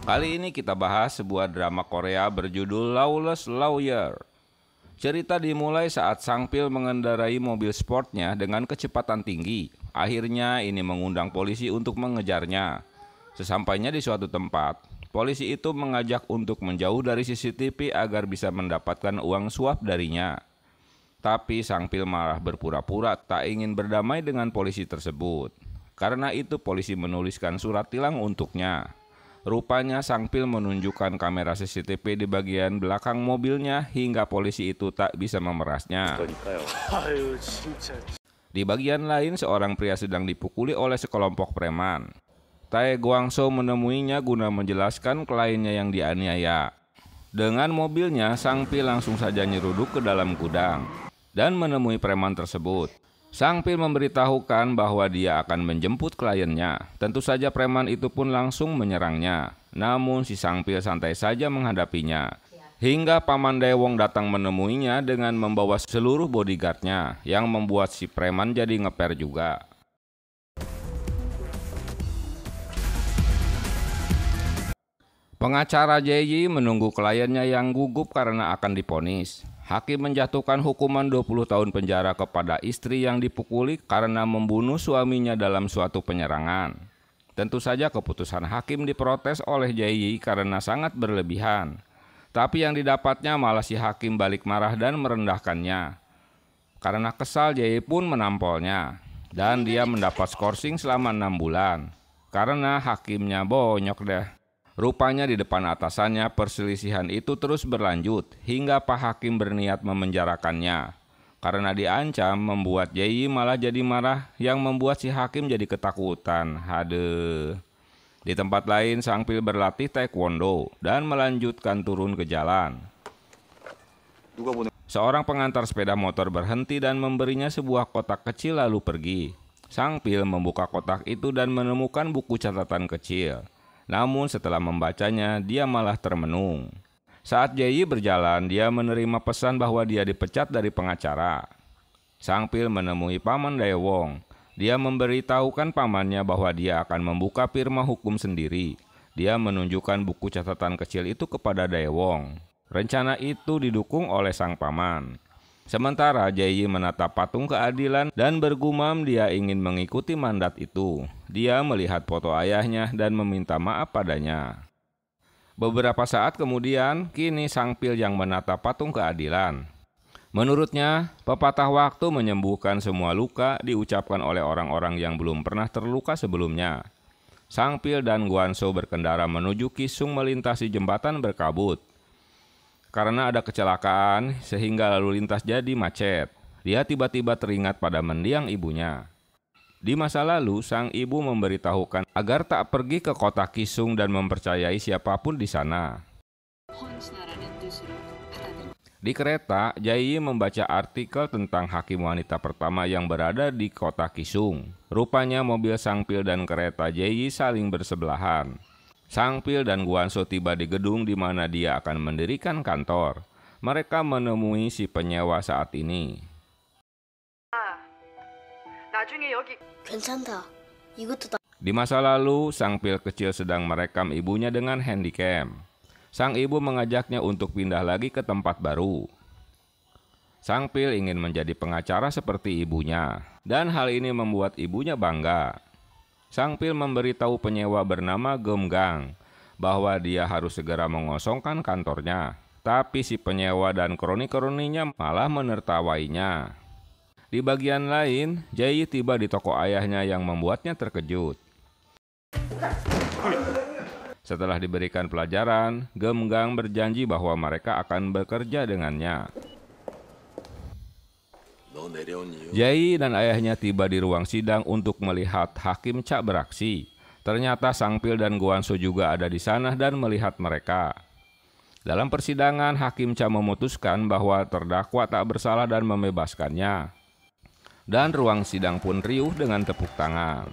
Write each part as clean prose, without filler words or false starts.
Kali ini kita bahas sebuah drama Korea berjudul Lawless Lawyer. Cerita dimulai saat Sang Pil mengendarai mobil sportnya dengan kecepatan tinggi. Akhirnya ini mengundang polisi untuk mengejarnya. Sesampainya di suatu tempat, polisi itu mengajak untuk menjauh dari CCTV agar bisa mendapatkan uang suap darinya. Tapi Sang Pil malah berpura-pura tak ingin berdamai dengan polisi tersebut. Karena itu polisi menuliskan surat tilang untuknya. Rupanya Sang Pil menunjukkan kamera CCTV di bagian belakang mobilnya hingga polisi itu tak bisa memerasnya. Di bagian lain seorang pria sedang dipukuli oleh sekelompok preman. Tae Guangso menemuinya guna menjelaskan kliennya yang dianiaya. Dengan mobilnya Sang Pil langsung saja nyeruduk ke dalam gudang dan menemui preman tersebut. Sang Pil memberitahukan bahwa dia akan menjemput kliennya. Tentu saja preman itu pun langsung menyerangnya. Namun si Sang Pil santai saja menghadapinya. Hingga Paman Daewong datang menemuinya dengan membawa seluruh bodyguardnya, yang membuat si preman jadi ngeper juga. Pengacara Jae-yi menunggu kliennya yang gugup karena akan divonis. Hakim menjatuhkan hukuman 20 tahun penjara kepada istri yang dipukuli karena membunuh suaminya dalam suatu penyerangan. Tentu saja keputusan hakim diprotes oleh Jae-yi karena sangat berlebihan. Tapi yang didapatnya malah si hakim balik marah dan merendahkannya. Karena kesal, Jae-yi pun menampolnya. Dan dia mendapat skorsing selama 6 bulan. Karena hakimnya bonyok deh. Rupanya di depan atasannya perselisihan itu terus berlanjut hingga Pak Hakim berniat memenjarakannya. Karena diancam membuat Jae-yi malah jadi marah yang membuat si hakim jadi ketakutan. Haduh. Di tempat lain Sang Pil berlatih taekwondo dan melanjutkan turun ke jalan. Seorang pengantar sepeda motor berhenti dan memberinya sebuah kotak kecil lalu pergi. Sang Pil membuka kotak itu dan menemukan buku catatan kecil. Namun setelah membacanya, dia malah termenung. Saat Jae-yi berjalan, dia menerima pesan bahwa dia dipecat dari pengacara. Sang Pil menemui Paman Daewong. Dia memberitahukan pamannya bahwa dia akan membuka firma hukum sendiri. Dia menunjukkan buku catatan kecil itu kepada Daewong. Rencana itu didukung oleh sang paman. Sementara Jae-yi menatap patung keadilan dan bergumam dia ingin mengikuti mandat itu. Dia melihat foto ayahnya dan meminta maaf padanya. Beberapa saat kemudian, kini Sang Pil yang menatap patung keadilan. Menurutnya, pepatah waktu menyembuhkan semua luka diucapkan oleh orang-orang yang belum pernah terluka sebelumnya. Sang Pil dan Guanso berkendara menuju Kisung melintasi jembatan berkabut. Karena ada kecelakaan sehingga lalu lintas jadi macet. Dia tiba-tiba teringat pada mendiang ibunya. Di masa lalu, sang ibu memberitahukan agar tak pergi ke kota Kisung dan mempercayai siapapun di sana. Di kereta, Jae-yi membaca artikel tentang hakim wanita pertama yang berada di kota Kisung. Rupanya mobil Sang Pil dan kereta Jae-yi saling bersebelahan. Sang Pil dan Guanso tiba di gedung di mana dia akan mendirikan kantor. Mereka menemui si penyewa saat ini. Di masa lalu, Sang Pil kecil sedang merekam ibunya dengan handycam. Sang ibu mengajaknya untuk pindah lagi ke tempat baru. Sang Pil ingin menjadi pengacara seperti ibunya, dan hal ini membuat ibunya bangga. Sang Pil memberitahu penyewa bernama Gemgang bahwa dia harus segera mengosongkan kantornya. Tapi si penyewa dan kroni-kroninya malah menertawainya. Di bagian lain, Jae-yi tiba di toko ayahnya yang membuatnya terkejut. Setelah diberikan pelajaran, Gemgang berjanji bahwa mereka akan bekerja dengannya. Jae-yi dan ayahnya tiba di ruang sidang untuk melihat Hakim Cha beraksi. Ternyata Sang Pil dan Guanso juga ada di sana dan melihat mereka. Dalam persidangan, Hakim Cha memutuskan bahwa terdakwa tak bersalah dan membebaskannya. Dan ruang sidang pun riuh dengan tepuk tangan.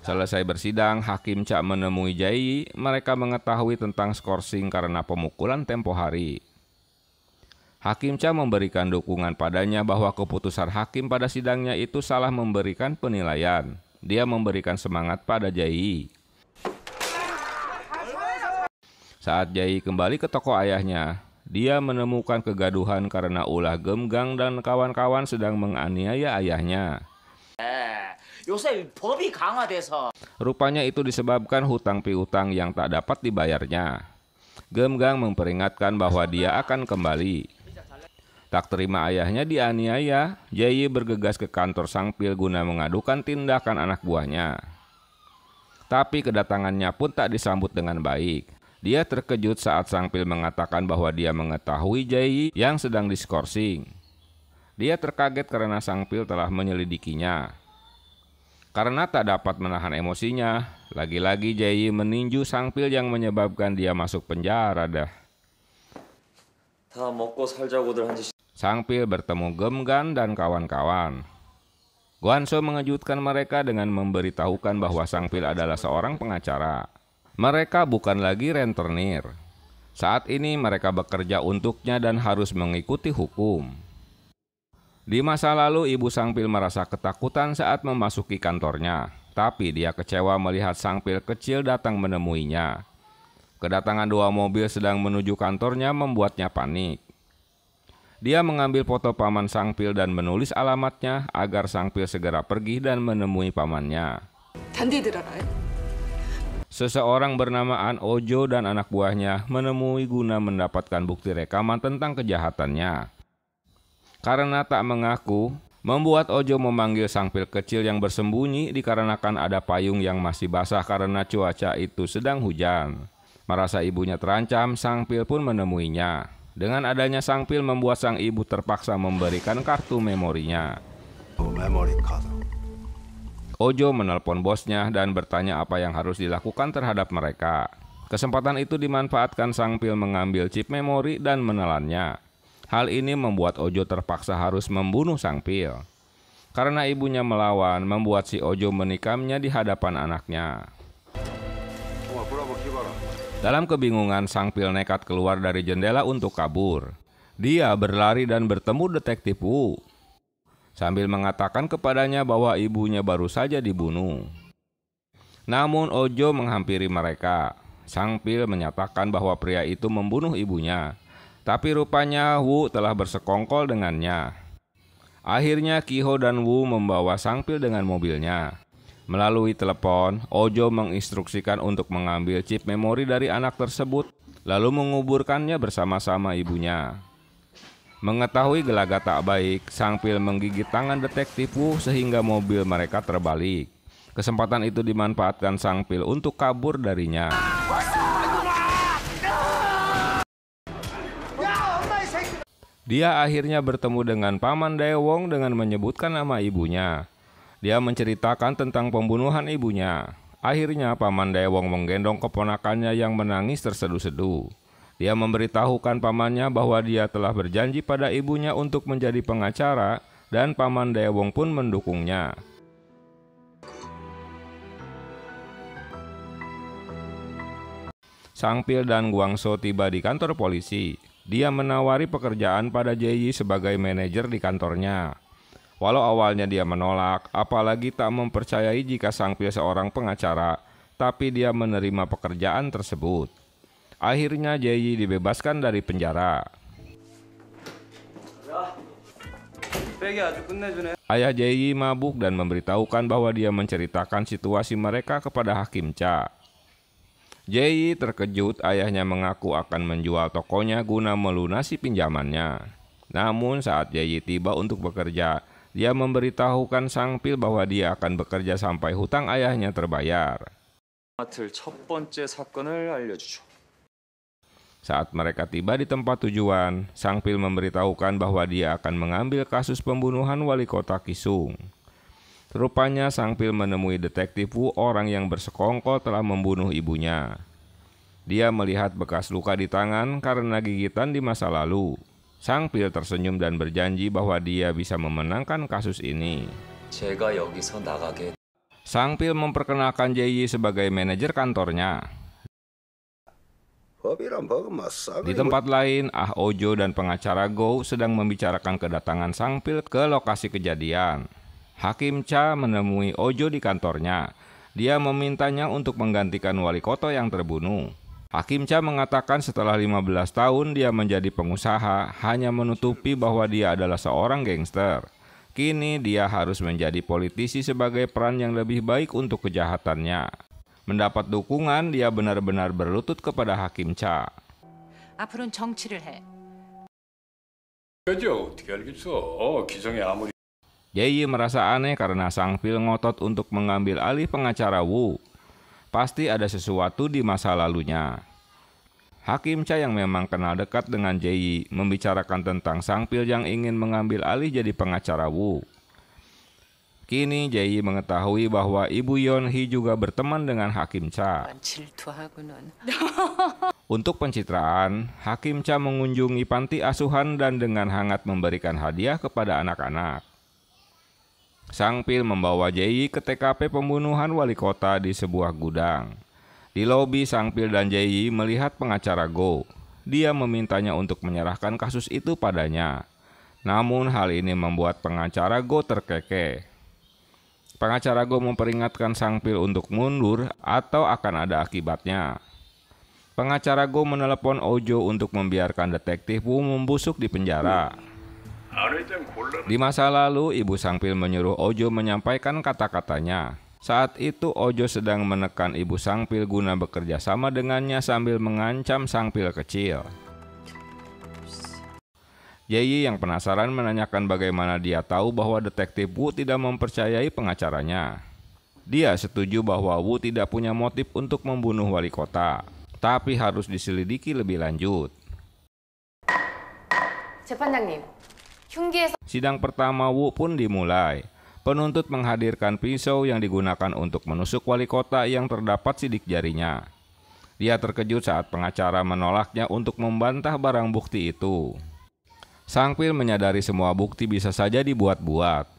Selesai bersidang, Hakim Cha menemui Jae-yi. Mereka mengetahui tentang skorsing karena pemukulan tempo hari. Hakim Cha memberikan dukungan padanya bahwa keputusan hakim pada sidangnya itu salah memberikan penilaian. Dia memberikan semangat pada Jae. Saat Jae kembali ke toko ayahnya, dia menemukan kegaduhan karena ulah Gemgang dan kawan-kawan sedang menganiaya ayahnya. Rupanya itu disebabkan hutang piutang yang tak dapat dibayarnya. Gemgang memperingatkan bahwa dia akan kembali. Tak terima ayahnya dianiaya, Jae bergegas ke kantor Sangpil guna mengadukan tindakan anak buahnya. Tapi kedatangannya pun tak disambut dengan baik. Dia terkejut saat Sangpil mengatakan bahwa dia mengetahui Jae yang sedang diskorsing. Dia terkaget karena Sangpil telah menyelidikinya. Karena tak dapat menahan emosinya, lagi-lagi Jae meninju Sangpil yang menyebabkan dia masuk penjara dah. Sangpil bertemu Gemgan dan kawan-kawan. Gwanso mengejutkan mereka dengan memberitahukan bahwa Sangpil adalah seorang pengacara. Mereka bukan lagi rentenir. Saat ini mereka bekerja untuknya dan harus mengikuti hukum. Di masa lalu ibu Sangpil merasa ketakutan saat memasuki kantornya, tapi dia kecewa melihat Sangpil kecil datang menemuinya. Kedatangan 2 mobil sedang menuju kantornya membuatnya panik. Dia mengambil foto paman Sangpil dan menulis alamatnya agar Sangpil segera pergi dan menemui pamannya. Seseorang bernama An Ojo dan anak buahnya menemui guna mendapatkan bukti rekaman tentang kejahatannya. Karena tak mengaku, membuat Ojo memanggil Sangpil kecil yang bersembunyi dikarenakan ada payung yang masih basah karena cuaca itu sedang hujan. Merasa ibunya terancam, Sangpil pun menemuinya. Dengan adanya Sangpil membuat sang ibu terpaksa memberikan kartu memorinya. Ojo menelpon bosnya dan bertanya apa yang harus dilakukan terhadap mereka. Kesempatan itu dimanfaatkan Sangpil mengambil chip memori dan menelannya. Hal ini membuat Ojo terpaksa harus membunuh Sangpil. Karena ibunya melawan, membuat si Ojo menikamnya di hadapan anaknya. Dalam kebingungan, Sangpil nekat keluar dari jendela untuk kabur. Dia berlari dan bertemu detektif Wu, sambil mengatakan kepadanya bahwa ibunya baru saja dibunuh. Namun Ojo menghampiri mereka. Sangpil menyatakan bahwa pria itu membunuh ibunya, tapi rupanya Wu telah bersekongkol dengannya. Akhirnya Kiho dan Wu membawa Sangpil dengan mobilnya. Melalui telepon, Ojo menginstruksikan untuk mengambil chip memori dari anak tersebut, lalu menguburkannya bersama-sama ibunya. Mengetahui gelagat tak baik, Sangpil menggigit tangan detektif Wu sehingga mobil mereka terbalik. Kesempatan itu dimanfaatkan Sangpil untuk kabur darinya. Dia akhirnya bertemu dengan Paman Daewong dengan menyebutkan nama ibunya. Dia menceritakan tentang pembunuhan ibunya. Akhirnya Paman Daewong menggendong keponakannya yang menangis terseduh-seduh. Dia memberitahukan pamannya bahwa dia telah berjanji pada ibunya untuk menjadi pengacara dan Paman Daewong pun mendukungnya. Sangpil dan Guangso tiba di kantor polisi. Dia menawari pekerjaan pada Jae sebagai manajer di kantornya. Walau awalnya dia menolak, apalagi tak mempercayai jika Sangpil seorang pengacara, tapi dia menerima pekerjaan tersebut. Akhirnya Jae dibebaskan dari penjara. Ayah Jae mabuk dan memberitahukan bahwa dia menceritakan situasi mereka kepada Hakim Cha. Jae terkejut ayahnya mengaku akan menjual tokonya guna melunasi pinjamannya. Namun saat Jae tiba untuk bekerja, dia memberitahukan Sangpil bahwa dia akan bekerja sampai hutang ayahnya terbayar. Saat mereka tiba di tempat tujuan, Sangpil memberitahukan bahwa dia akan mengambil kasus pembunuhan wali kota Kisung. Rupanya Sangpil menemui detektif Wu, orang yang bersekongkol telah membunuh ibunya. Dia melihat bekas luka di tangan karena gigitan di masa lalu. Sangpil tersenyum dan berjanji bahwa dia bisa memenangkan kasus ini. Sangpil memperkenalkan Jae sebagai manajer kantornya. Di tempat lain, Ah Ojo dan pengacara Go sedang membicarakan kedatangan Sangpil ke lokasi kejadian. Hakim Cha menemui Ojo di kantornya. Dia memintanya untuk menggantikan wali kota yang terbunuh. Hakim Cha mengatakan setelah 15 tahun dia menjadi pengusaha hanya menutupi bahwa dia adalah seorang gangster. Kini dia harus menjadi politisi sebagai peran yang lebih baik untuk kejahatannya. Mendapat dukungan, dia benar-benar berlutut kepada Hakim Cha. 앞으로는 정치를 해. 어떻게 알겠어? 기성이 아무리 Ye merasa aneh karena Sang Pil ngotot untuk mengambil alih pengacara Wu. Pasti ada sesuatu di masa lalunya. Hakim Cha yang memang kenal dekat dengan Ye membicarakan tentang Sang Pil yang ingin mengambil alih jadi pengacara Wu. Kini Ye mengetahui bahwa Ibu Yeon Hee juga berteman dengan Hakim Cha. 질투하고는. Untuk pencitraan, Hakim Cha mengunjungi panti asuhan dan dengan hangat memberikan hadiah kepada anak-anak. Sang Pil membawa Ye ke TKP pembunuhan wali kota di sebuah gudang. Di lobi, Sang Pil dan Ye melihat pengacara Go. Dia memintanya untuk menyerahkan kasus itu padanya. Namun hal ini membuat pengacara Go terkekeh. Pengacara Go memperingatkan Sang Pil untuk mundur atau akan ada akibatnya. Pengacara Go menelepon Ojo untuk membiarkan detektif Wu membusuk di penjara. Di masa lalu, Ibu Sang Pil menyuruh Ojo menyampaikan kata-katanya. Saat itu Ojo sedang menekan Ibu Sang Pil guna bekerja sama dengannya sambil mengancam Sang Pil kecil. Ye yang penasaran menanyakan bagaimana dia tahu bahwa detektif Wu tidak mempercayai pengacaranya. Dia setuju bahwa Wu tidak punya motif untuk membunuh wali kota, tapi harus diselidiki lebih lanjut. 재판장님, 흉기에서 Sidang pertama Wu pun dimulai. Penuntut menghadirkan pisau yang digunakan untuk menusuk wali kota yang terdapat sidik jarinya. Dia terkejut saat pengacara menolaknya untuk membantah barang bukti itu. Sang Pil menyadari semua bukti bisa saja dibuat-buat.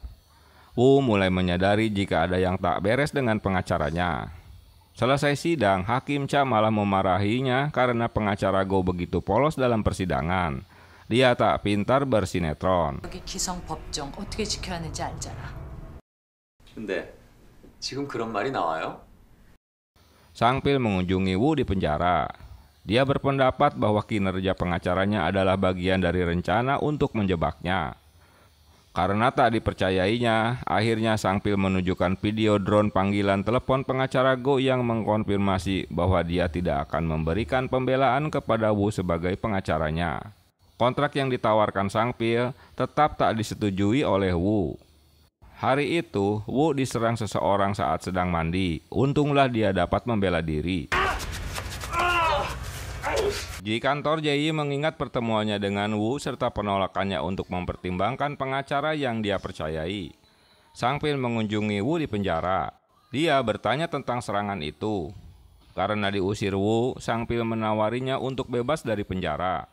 Wu mulai menyadari jika ada yang tak beres dengan pengacaranya. Selesai sidang, Hakim Cha malah memarahinya karena pengacara Go begitu polos dalam persidangan. Dia tak pintar bersinetron. 여기 기성 법정 어떻게 지켜야 하는지 알잖아. 근데 지금 그런 말이 나와요? Sang Pil mengunjungi Wu di penjara. Dia berpendapat bahwa kinerja pengacaranya adalah bagian dari rencana untuk menjebaknya. Karena tak dipercayainya, akhirnya Sang Pil menunjukkan video drone panggilan telepon pengacara Go yang mengkonfirmasi bahwa dia tidak akan memberikan pembelaan kepada Wu sebagai pengacaranya. Kontrak yang ditawarkan Sang Pil tetap tak disetujui oleh Wu. Hari itu, Wu diserang seseorang saat sedang mandi. Untunglah dia dapat membela diri. Di kantor, Ye mengingat pertemuannya dengan Wu serta penolakannya untuk mempertimbangkan pengacara yang dia percayai. Sang Pil mengunjungi Wu di penjara. Dia bertanya tentang serangan itu. Karena diusir Wu, Sang Pil menawarinya untuk bebas dari penjara.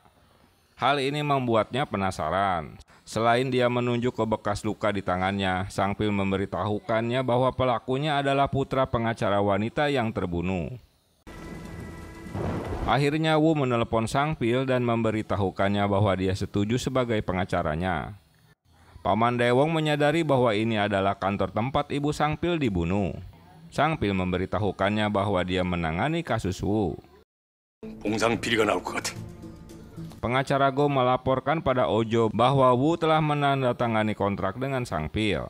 Hal ini membuatnya penasaran. Selain dia menunjuk ke bekas luka di tangannya, Sang Pil memberitahukannya bahwa pelakunya adalah putra pengacara wanita yang terbunuh. Akhirnya Wu menelepon Sang Pil dan memberitahukannya bahwa dia setuju sebagai pengacaranya. Paman Daewong menyadari bahwa ini adalah kantor tempat ibu Sang Pil dibunuh. Sang Pil memberitahukannya bahwa dia menangani kasus Wu. 공상 비리가 나올 것 같아. Pengacara Go melaporkan pada Ojo bahwa Wu telah menandatangani kontrak dengan Sang Pil.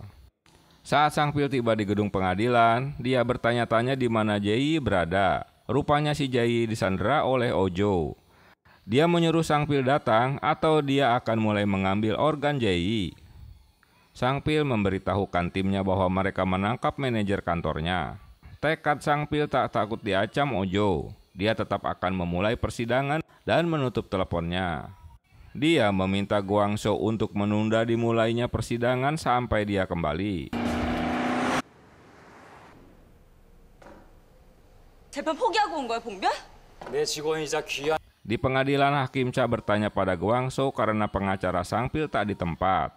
Saat Sang Pil tiba di gedung pengadilan, dia bertanya-tanya di mana Jae berada. Rupanya si Jae disandera oleh Ojo. Dia menyuruh Sang Pil datang atau dia akan mulai mengambil organ Jae. Sang Pil memberitahukan timnya bahwa mereka menangkap manajer kantornya. Tekad Sang Pil tak takut diacam Ojo. Dia tetap akan memulai persidangan dan menutup teleponnya. Dia meminta Guangzhou untuk menunda dimulainya persidangan sampai dia kembali. 재판 포기하고 온 거야, 봉변? 내 직원이자 귀한 Di pengadilan, Hakim Cha bertanya pada Guangzhou karena pengacara Sang Pil tak di tempat.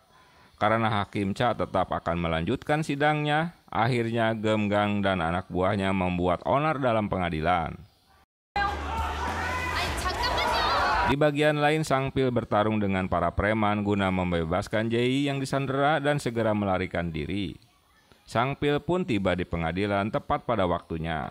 Karena Hakim Cha tetap akan melanjutkan sidangnya, akhirnya Gem Gang dan anak buahnya membuat onar dalam pengadilan. Di bagian lain, Sang Pil bertarung dengan para preman guna membebaskan Jae yang disandera dan segera melarikan diri. Sangpil pun tiba di pengadilan tepat pada waktunya.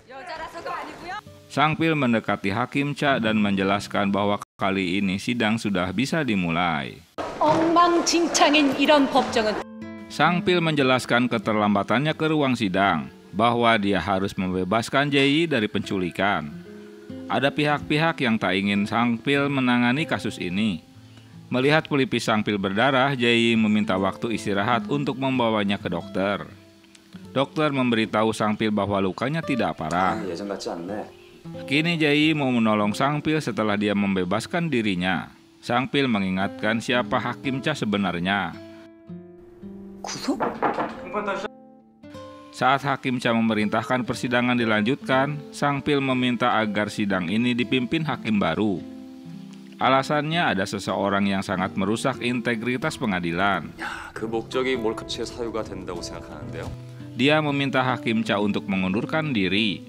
여자라서가 아니고요. Sangpil mendekati Hakim Cha dan menjelaskan bahwa kali ini sidang sudah bisa dimulai. 엉망진창인 이런 법정은 Sangpil menjelaskan keterlambatannya ke ruang sidang, bahwa dia harus membebaskan Jae-yi dari penculikan. Ada pihak-pihak yang tak ingin Sangpil menangani kasus ini. Melihat pelipis Sangpil berdarah, Jae-yi meminta waktu istirahat untuk membawanya ke dokter. Dokter memberitahu Sangpil bahwa lukanya tidak parah. 예전 같지 않네. Kini Jae-yi mau menolong Sangpil setelah dia membebaskan dirinya. Sangpil mengingatkan siapa Hakim Cha sebenarnya. 구속? Saat Hakim Cha memerintahkan persidangan dilanjutkan, Sangpil meminta agar sidang ini dipimpin hakim baru. Alasannya ada seseorang yang sangat merusak integritas pengadilan. 그 목적이 몰카치의 사유가 된다고 생각하는데요. Dia meminta Hakim Cha untuk mengundurkan diri,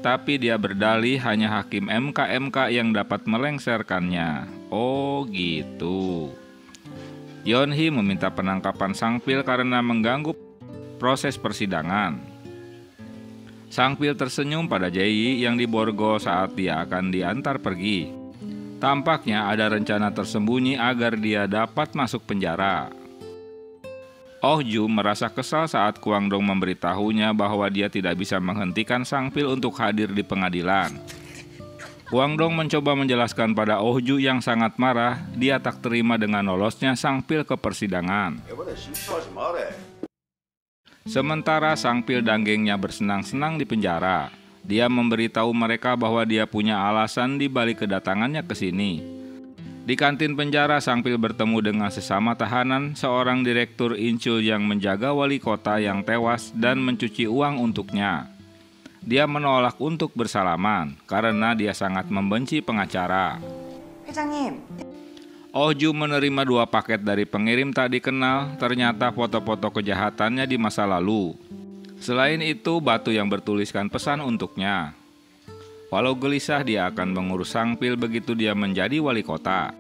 tapi dia berdalih hanya hakim MK yang dapat melengsarkannya. Oh gitu. Yeon-hee meminta penangkapan Sangpil karena mengganggu proses persidangan. Sangpil tersenyum pada Jae-yi yang diborgol saat dia akan diantar pergi. Tampaknya ada rencana tersembunyi agar dia dapat masuk penjara. Oh-ju merasa kesal saat Kwang-dong memberitahunya bahwa dia tidak bisa menghentikan Sangpil untuk hadir di pengadilan. Kwang-dong mencoba menjelaskan pada Oh-ju yang sangat marah, dia tak terima dengan lolosnya Sangpil ke persidangan. Sementara Sangpil dan gengnya bersenang-senang di penjara, dia memberitahu mereka bahwa dia punya alasan di balik kedatangannya ke sini. Di kantin penjara, Sangpil bertemu dengan sesama tahanan, seorang direktur Inchul yang menjaga wali kota yang tewas dan mencuci uang untuknya. Dia menolak untuk bersalaman karena dia sangat membenci pengacara. 회장님, Oh-ju menerima 2 paket dari pengirim tak dikenal, ternyata foto-foto kejahatannya di masa lalu. Selain itu, batu yang bertuliskan pesan untuknya. Walau gelisah, dia akan mengurus Sangpil begitu dia menjadi wali kota.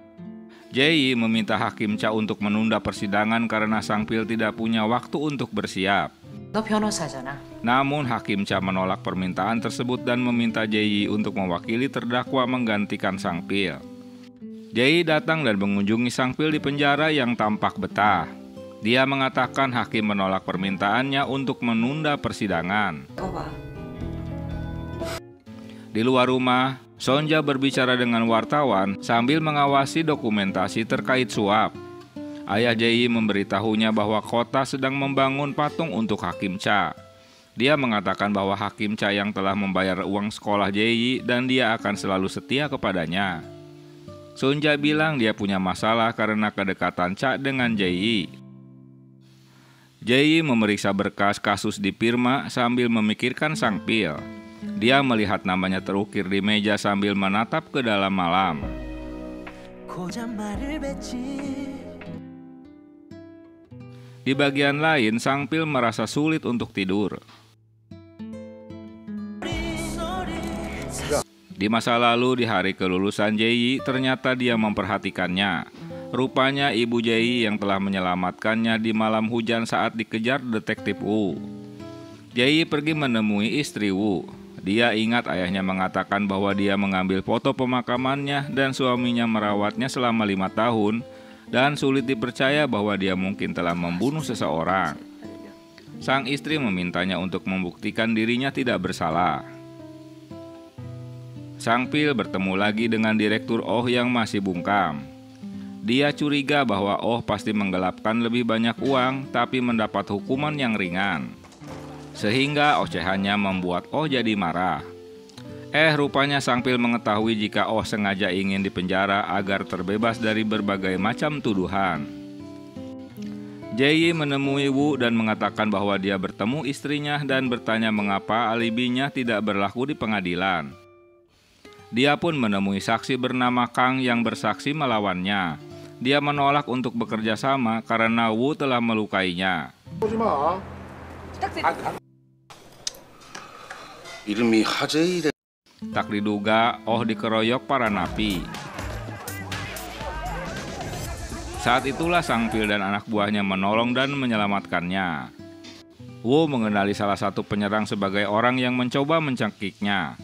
Jae-yi meminta Hakim Cha untuk menunda persidangan karena Sangpil tidak punya waktu untuk bersiap. 너 변호사잖아. Namun Hakim Cha menolak permintaan tersebut dan meminta Jae-yi untuk mewakili terdakwa menggantikan Sangpil. Jae-yi datang dan mengunjungi Sangpil di penjara yang tampak betah. Dia mengatakan hakim menolak permintaannya untuk menunda persidangan. 이거 봐. Di luar rumah, Sonja berbicara dengan wartawan sambil mengawasi dokumentasi terkait suap. Ayah Jae-yi memberitahunya bahwa kota sedang membangun patung untuk Hakim Cha. Dia mengatakan bahwa Hakim Cha yang telah membayar uang sekolah Jae-yi dan dia akan selalu setia kepadanya. Sonja bilang dia punya masalah karena kedekatan Cha dengan Jae-yi. Jae-yi memeriksa berkas kasus di Pirma sambil memikirkan Sangpil. Dia melihat namanya terukir di meja sambil menatap ke dalam malam. Di bagian lain, Sangpil merasa sulit untuk tidur. Di masa lalu, di hari kelulusan Jae-yi, ternyata dia memperhatikannya. Rupanya ibu Jae-yi yang telah menyelamatkannya di malam hujan saat dikejar detektif Woo. Jae-yi pergi menemui istri Woo. Dia ingat ayahnya mengatakan bahwa dia mengambil foto pemakamannya dan suaminya merawatnya selama 5 tahun dan sulit dipercaya bahwa dia mungkin telah membunuh seseorang. Sang istri memintanya untuk membuktikan dirinya tidak bersalah. Sangpil bertemu lagi dengan direktur Oh yang masih bungkam. Dia curiga bahwa Oh pasti menggelapkan lebih banyak uang tapi mendapat hukuman yang ringan. Sehingga ocehannya membuat Oh jadi marah. Rupanya Sangpil mengetahui jika Oh sengaja ingin dipenjara agar terbebas dari berbagai macam tuduhan. Jae-yi menemui Woo dan mengatakan bahwa dia bertemu istrinya dan bertanya mengapa alibinya tidak berlaku di pengadilan. Dia pun menemui saksi bernama Kang yang bersaksi melawannya. Dia menolak untuk bekerja sama karena Woo telah melukainya. 이름이 하재일의 Tak diduga, Oh dikeroyok para napi. Saat itulah Sang Pil dan anak buahnya menolong dan menyelamatkannya. Wu mengenali salah satu penyerang sebagai orang yang mencoba mencekiknya.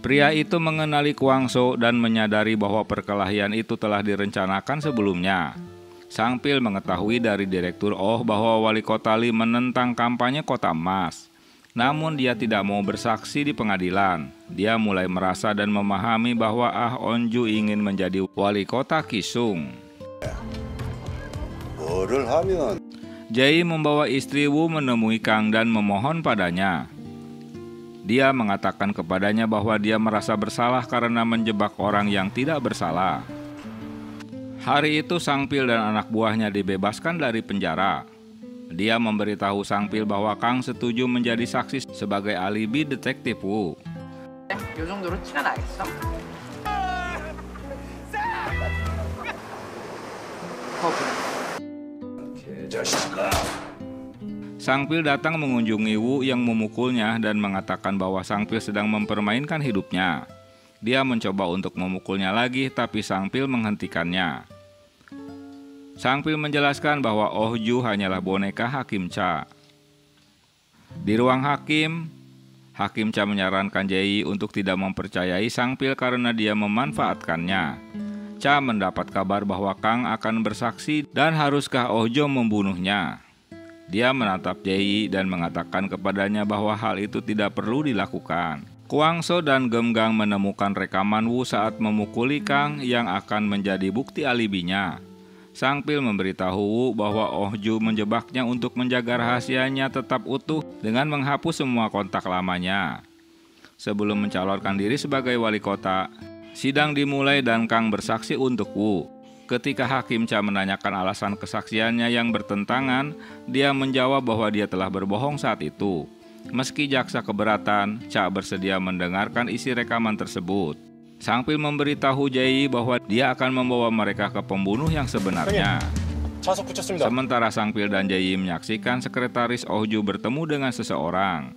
Pria itu mengenali Kwang So dan menyadari bahwa perkelahian itu telah direncanakan sebelumnya. Sang Pil mengetahui dari Direktur Oh bahwa Wali Kota Li menentang kampanye Kota Emas. Namun dia tidak mau bersaksi di pengadilan. Dia mulai merasa dan memahami bahwa Ah Onju ingin menjadi wali kota Kisung. Jae membawa istri Wu menemui Kang dan memohon padanya. Dia mengatakan kepadanya bahwa dia merasa bersalah karena menjebak orang yang tidak bersalah. Hari itu Sang Pil dan anak buahnya dibebaskan dari penjara. Dia memberitahu Sang Pil bahwa Kang setuju menjadi saksi sebagai alibi detektif Wu. 요 정도로 티가 나겠어? Sang Pil datang mengunjungi Wu yang memukulnya dan mengatakan bahwa Sang Pil sedang mempermainkan hidupnya. Dia mencoba untuk memukulnya lagi, tapi Sang Pil menghentikannya. Sang Pil menjelaskan bahwa Oh Ju hanyalah boneka Hakim Cha. Di ruang hakim, Hakim Cha menyarankan Jae untuk tidak mempercayai Sang Pil karena dia memanfaatkannya. Cha mendapat kabar bahwa Kang akan bersaksi dan haruskah Oh Jo membunuhnya. Dia menatap Jae dan mengatakan kepadanya bahwa hal itu tidak perlu dilakukan. Kwang So dan Gem Gang menemukan rekaman Wu saat memukuli Kang yang akan menjadi bukti alibinya. Sang Pil memberitahu Wu bahwa Oh Ju menjebaknya untuk menjaga rahasianya tetap utuh dengan menghapus semua kontak lamanya. Sebelum mencalonkan diri sebagai wali kota, sidang dimulai dan Kang bersaksi untuk Wu. Ketika Hakim Cha menanyakan alasan kesaksiannya yang bertentangan, dia menjawab bahwa dia telah berbohong saat itu. Meski jaksa keberatan, Cha bersedia mendengarkan isi rekaman tersebut. Sang Pil memberitahu Jae bahwa dia akan membawa mereka ke pembunuh yang sebenarnya. Sementara Sang Pil dan Jae menyaksikan sekretaris Oh Ju bertemu dengan seseorang.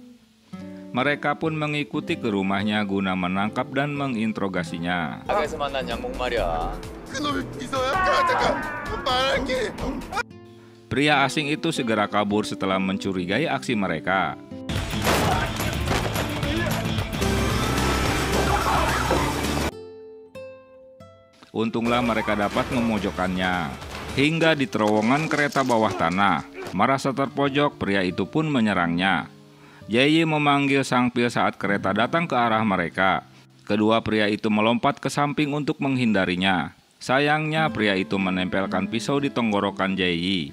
Mereka pun mengikuti ke rumahnya guna menangkap dan menginterogasinya. 가게에서 만난 양복 말이야. Pria asing itu segera kabur setelah mencurigai aksi mereka. Untunglah mereka dapat memojokkannya. Hingga di terowongan kereta bawah tanah, merasa terpojok, pria itu pun menyerangnya. Jae memanggil Sang Pil saat kereta datang ke arah mereka. Kedua pria itu melompat ke samping untuk menghindarinya. Sayangnya pria itu menempelkan pisau di tenggorokan Jae.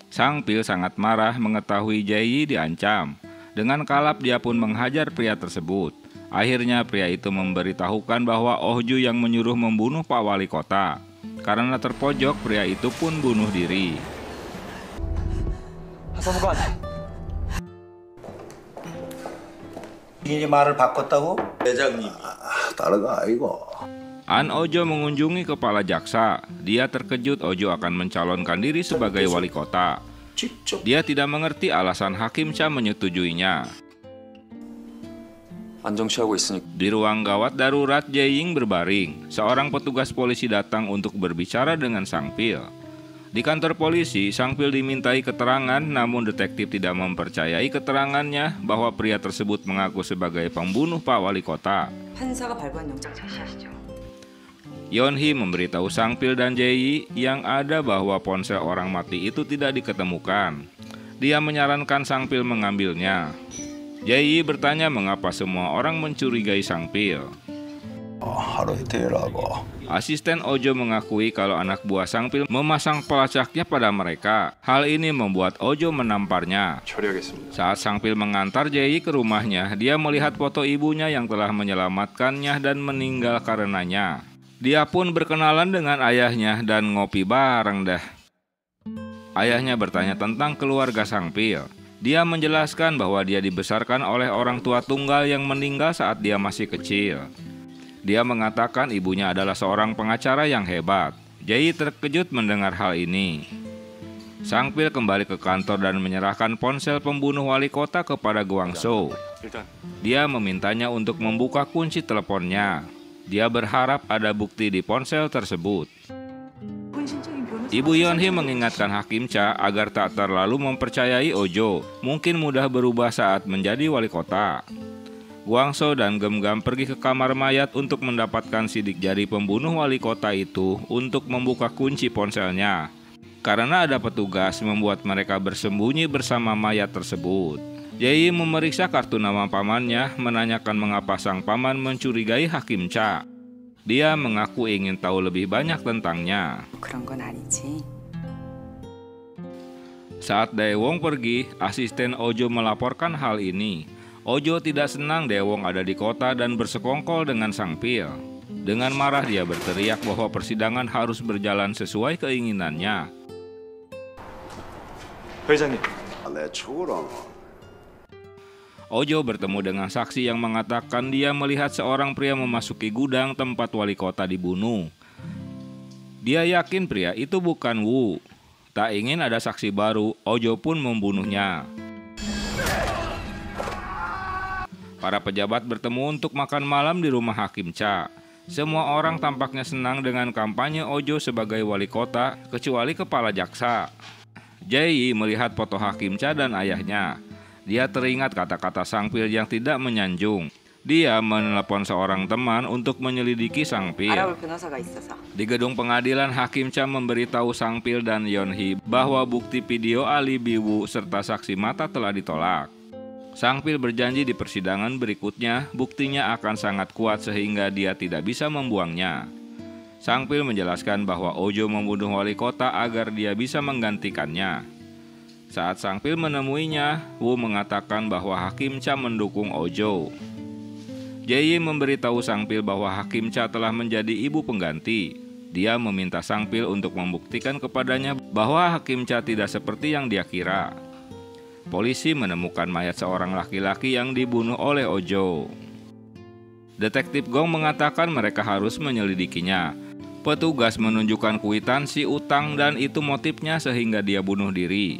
Sang Pil sangat marah mengetahui Jae diancam. Dengan kalap dia pun menghajar pria tersebut. Akhirnya pria itu memberitahukan bahwa Oh Ju yang menyuruh membunuh Pak Wali Kota. Karena terpojok, pria itu pun bunuh diri. 사무관. 이게 말을 바꿨다고? 회장님. 다른 거 아니고. An Ojo mengunjungi kepala jaksa. Dia terkejut Ojo akan mencalonkan diri sebagai wali kota. Dia tidak mengerti alasan Hakim Cha menyetujuinya. 안정취하고 있으니 Di ruang gawat darurat, Jae-ying berbaring. Seorang petugas polisi datang untuk berbicara dengan Sang Pil. Di kantor polisi, Sang Pil dimintai keterangan, namun detektif tidak mempercayai keterangannya bahwa pria tersebut mengaku sebagai pembunuh Pak Wali Kota. 판사가 발부한 영장 제시하시죠. Yeon-hee memberitahu Sang Pil dan Jae yang ada bahwa ponsel orang mati itu tidak diketemukan. Dia menyarankan Sang Pil mengambilnya. Jae bertanya mengapa semua orang mencurigai Sang Pil. Asisten Ojo mengakui kalau anak buah Sang Pil memasang pelacaknya pada mereka. Hal ini membuat Ojo menamparnya. 처리하겠습니다. Saat Sang Pil mengantar Jae ke rumahnya, dia melihat foto ibunya yang telah menyelamatkannya dan meninggal karenanya. Dia pun berkenalan dengan ayahnya dan ngopi bareng dah. Ayahnya bertanya tentang keluarga Sang Pil. Dia menjelaskan bahwa dia dibesarkan oleh orang tua tunggal yang meninggal saat dia masih kecil. Dia mengatakan ibunya adalah seorang pengacara yang hebat. Jae terkejut mendengar hal ini. Sang Pil kembali ke kantor dan menyerahkan ponsel pembunuh wali kota kepada Kwang So. Dia memintanya untuk membuka kunci teleponnya. Dia berharap ada bukti di ponsel tersebut. 혼신적인 변호 Ibu Yeonhee mengingatkan Hakim Cha agar tak terlalu mempercayai Ojo, mungkin mudah berubah saat menjadi wali kota. Gwangso dan Gem-gam pergi ke kamar mayat untuk mendapatkan sidik jari pembunuh wali kota itu untuk membuka kunci ponselnya. Karena ada petugas membuat mereka bersembunyi bersama mayat tersebut. Jae-yi memeriksa kartu nama pamannya, menanyakan mengapa sang paman mencurigai Hakim Cha. Dia mengaku ingin tahu lebih banyak tentangnya. 그런 건 아니지. Saat Daewon pergi, asisten Ojo melaporkan hal ini. Ojo tidak senang Daewon ada di kota dan bersekongkol dengan Sang Pil. Dengan marah dia berteriak bahwa persidangan harus berjalan sesuai keinginannya. 회장님, 내 죽으라노. Ojo bertemu dengan saksi yang mengatakan dia melihat seorang pria memasuki gudang tempat wali kota dibunuh. Dia yakin pria itu bukan Wu. Tak ingin ada saksi baru, Ojo pun membunuhnya. Para pejabat bertemu untuk makan malam di rumah Hakim Cha. Semua orang tampaknya senang dengan kampanye Ojo sebagai wali kota, kecuali kepala jaksa. Jae-yi melihat foto Hakim Cha dan ayahnya. Dia teringat kata-kata Sang Pil yang tidak menyanjung. Dia menelepon seorang teman untuk menyelidiki Sang Pil. 알아볼 변호사가 있어서. Di gedung pengadilan, Hakim Cha memberitahu Sang Pil dan Yeonhee bahwa bukti video alibi Wu serta saksi mata telah ditolak. Sang Pil berjanji di persidangan berikutnya buktinya akan sangat kuat sehingga dia tidak bisa membuangnya. Sang Pil menjelaskan bahwa Ojo membunuh wali kota agar dia bisa menggantikannya. Saat Sang Pil menemuinya, Wu mengatakan bahwa Hakim Cha mendukung Ojo. Jae-yi memberitahu Sang Pil bahwa Hakim Cha telah menjadi ibu pengganti. Dia meminta Sang Pil untuk membuktikan kepadanya bahwa Hakim Cha tidak seperti yang dia kira. Polisi menemukan mayat seorang laki-laki yang dibunuh oleh Ojo. Detektif Gong mengatakan mereka harus menyelidikinya. Petugas menunjukkan kwitansi utang dan itu motifnya sehingga dia bunuh diri.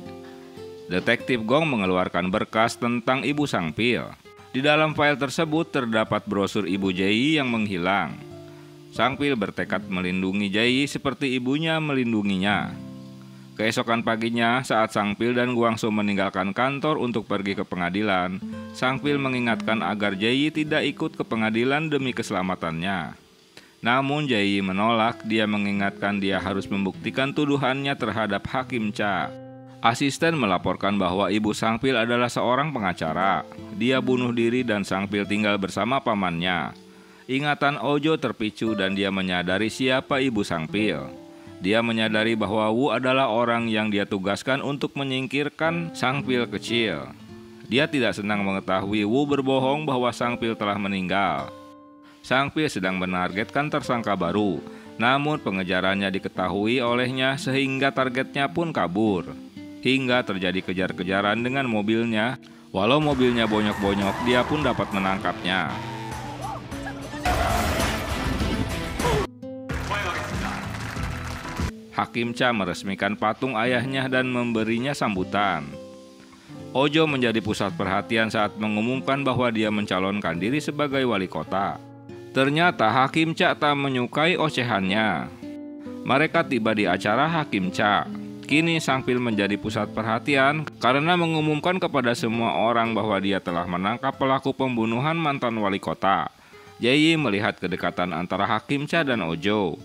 Detektif Gong mengeluarkan berkas tentang ibu Sang Pil. Di dalam file tersebut terdapat brosur ibu Jae-yi yang menghilang. Sang Pil bertekad melindungi Jae-yi seperti ibunya melindunginya. Keesokan paginya, saat Sang Pil dan Gwangso meninggalkan kantor untuk pergi ke pengadilan, Sang Pil mengingatkan agar Jae-yi tidak ikut ke pengadilan demi keselamatannya. Namun Jae-yi menolak, dia mengingatkan dia harus membuktikan tuduhannya terhadap Hakim Cha. Asisten melaporkan bahwa ibu Sang Pil adalah seorang pengacara. Dia bunuh diri dan Sang Pil tinggal bersama pamannya. Ingatan Ojo terpicu dan dia menyadari siapa ibu Sang Pil. Dia menyadari bahwa Wu adalah orang yang dia tugaskan untuk menyingkirkan Sang Pil kecil. Dia tidak senang mengetahui Wu berbohong bahwa Sang Pil telah meninggal. Sang Pil sedang menargetkan tersangka baru, namun pengejarannya diketahui olehnya sehingga targetnya pun kabur. Hingga terjadi kejar-kejaran dengan mobilnya. Walau mobilnya bonyok-bonyok, dia pun dapat menangkapnya. Hakim Cha meresmikan patung ayahnya dan memberinya sambutan. Ojo menjadi pusat perhatian saat mengumumkan bahwa dia mencalonkan diri sebagai wali kota. Ternyata Hakim Cha tak menyukai ocehannya. Mereka tiba di acara Hakim Cha. Kini Sang Pil menjadi pusat perhatian karena mengumumkan kepada semua orang bahwa dia telah menangkap pelaku pembunuhan mantan wali kota. Jae-yi melihat kedekatan antara Hakim Cha dan Ojo.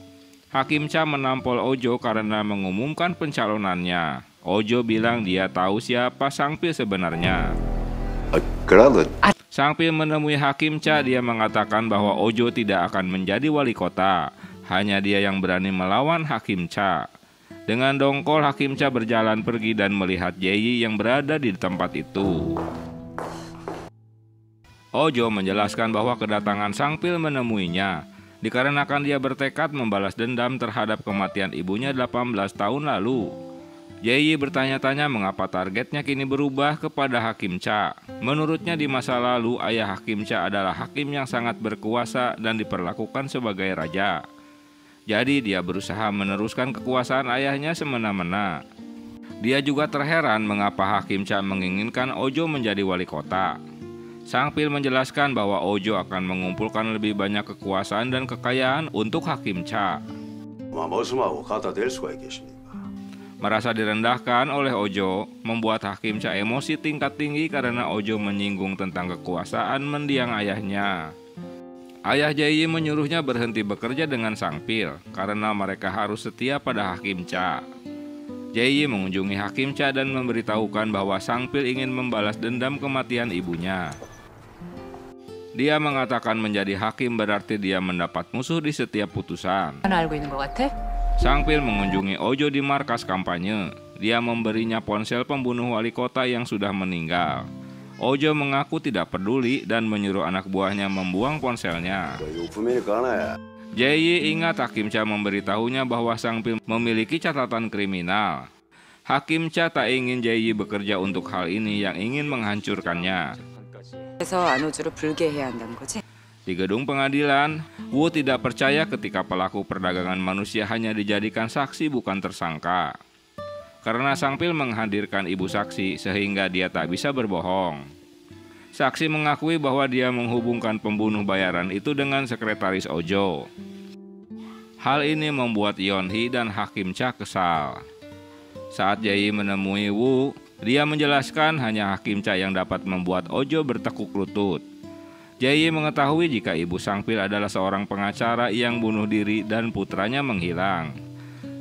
Hakim Cha menampol Ojo karena mengumumkan pencalonannya. Ojo bilang dia tahu siapa Sang Pil sebenarnya. 그래도 Sang Pil menemui Hakim Cha, dia mengatakan bahwa Ojo tidak akan menjadi wali kota. Hanya dia yang berani melawan Hakim Cha. Dengan dongkol, Hakim Cha berjalan pergi dan melihat Jae-yi yang berada di tempat itu. Ojo menjelaskan bahwa kedatangan Sang Pil menemuinya dikarenakan dia bertekad membalas dendam terhadap kematian ibunya 18 tahun lalu. Jae-yi bertanya-tanya mengapa targetnya kini berubah kepada Hakim Cha. Menurutnya di masa lalu, ayah Hakim Cha adalah hakim yang sangat berkuasa dan diperlakukan sebagai raja. Jadi dia berusaha meneruskan kekuasaan ayahnya semena-mena. Dia juga terheran mengapa Hakim Cha menginginkan Ojo menjadi wali kota. Sang Pil menjelaskan bahwa Ojo akan mengumpulkan lebih banyak kekuasaan dan kekayaan untuk Hakim Cha. 말씀하고 갖다 댈 수가 있겠습니까? Merasa direndahkan oleh Ojo, membuat Hakim Cha emosi tingkat tinggi karena Ojo menyinggung tentang kekuasaan mendiang ayahnya. Ayah Jaeyi menyuruhnya berhenti bekerja dengan Sangpil karena mereka harus setia pada Hakim Cha. Jaeyi mengunjungi Hakim Cha dan memberitahukan bahwa Sangpil ingin membalas dendam kematian ibunya. Dia mengatakan menjadi hakim berarti dia mendapat musuh di setiap putusan. 하나 알고 있는 것 같아? Sangpil mengunjungi Ojo di markas kampanye. Dia memberinya ponsel pembunuh wali kota yang sudah meninggal. Ojo mengaku tidak peduli dan menyuruh anak buahnya membuang ponselnya. Jaeyi ingat Hakim Cha memberitahunya bahwa Sangpil memiliki catatan kriminal. Hakim Cha tak ingin Jaeyi bekerja untuk hal ini yang ingin menghancurkannya. 그래서 안호주를 불개해야 한다는 거지? Di gedung pengadilan, Wu tidak percaya ketika pelaku perdagangan manusia hanya dijadikan saksi bukan tersangka. Karena Sangpil menghadirkan ibu saksi sehingga dia tak bisa berbohong. Saksi mengakui bahwa dia menghubungkan pembunuh bayaran itu dengan sekretaris Ojo. Hal ini membuat Yeon-hee dan Hakim Cha kesal. Saat Jaeyi menemui Wu, dia menjelaskan hanya Hakim Cha yang dapat membuat Ojo bertekuk lutut. Jaeyi mengetahui jika ibu Sangpil adalah seorang pengacara yang bunuh diri dan putranya menghilang.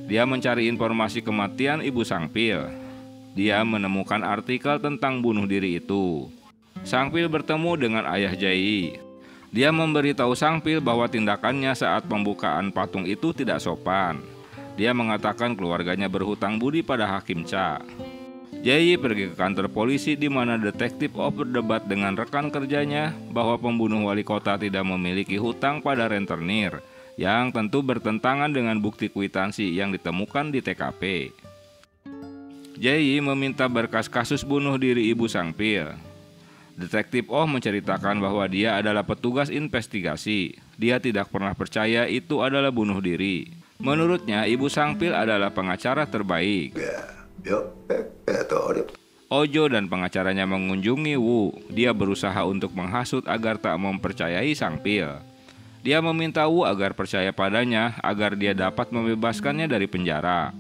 Dia mencari informasi kematian ibu Sangpil. Dia menemukan artikel tentang bunuh diri itu. Sangpil bertemu dengan ayah Jaeyi. Dia memberitahu Sangpil bahwa tindakannya saat pembukaan patung itu tidak sopan. Dia mengatakan keluarganya berhutang budi pada Hakim Cha. Jaeyi pergi ke kantor polisi di mana detektif Oh berdebat dengan rekan kerjanya bahwa pembunuh wali kota tidak memiliki hutang pada rentenir, yang tentu bertentangan dengan bukti kwitansi yang ditemukan di TKP. Jaeyi meminta berkas kasus bunuh diri ibu Sangpil. Detektif Oh menceritakan bahwa dia adalah petugas investigasi. Dia tidak pernah percaya itu adalah bunuh diri. Menurutnya, ibu Sangpil adalah pengacara terbaik. Ojo dan pengacaranya mengunjungi Wu. Dia berusaha untuk menghasut agar tak mempercayai Sangpil. Dia meminta Wu agar percaya padanya agar dia dapat membebaskannya dari penjara.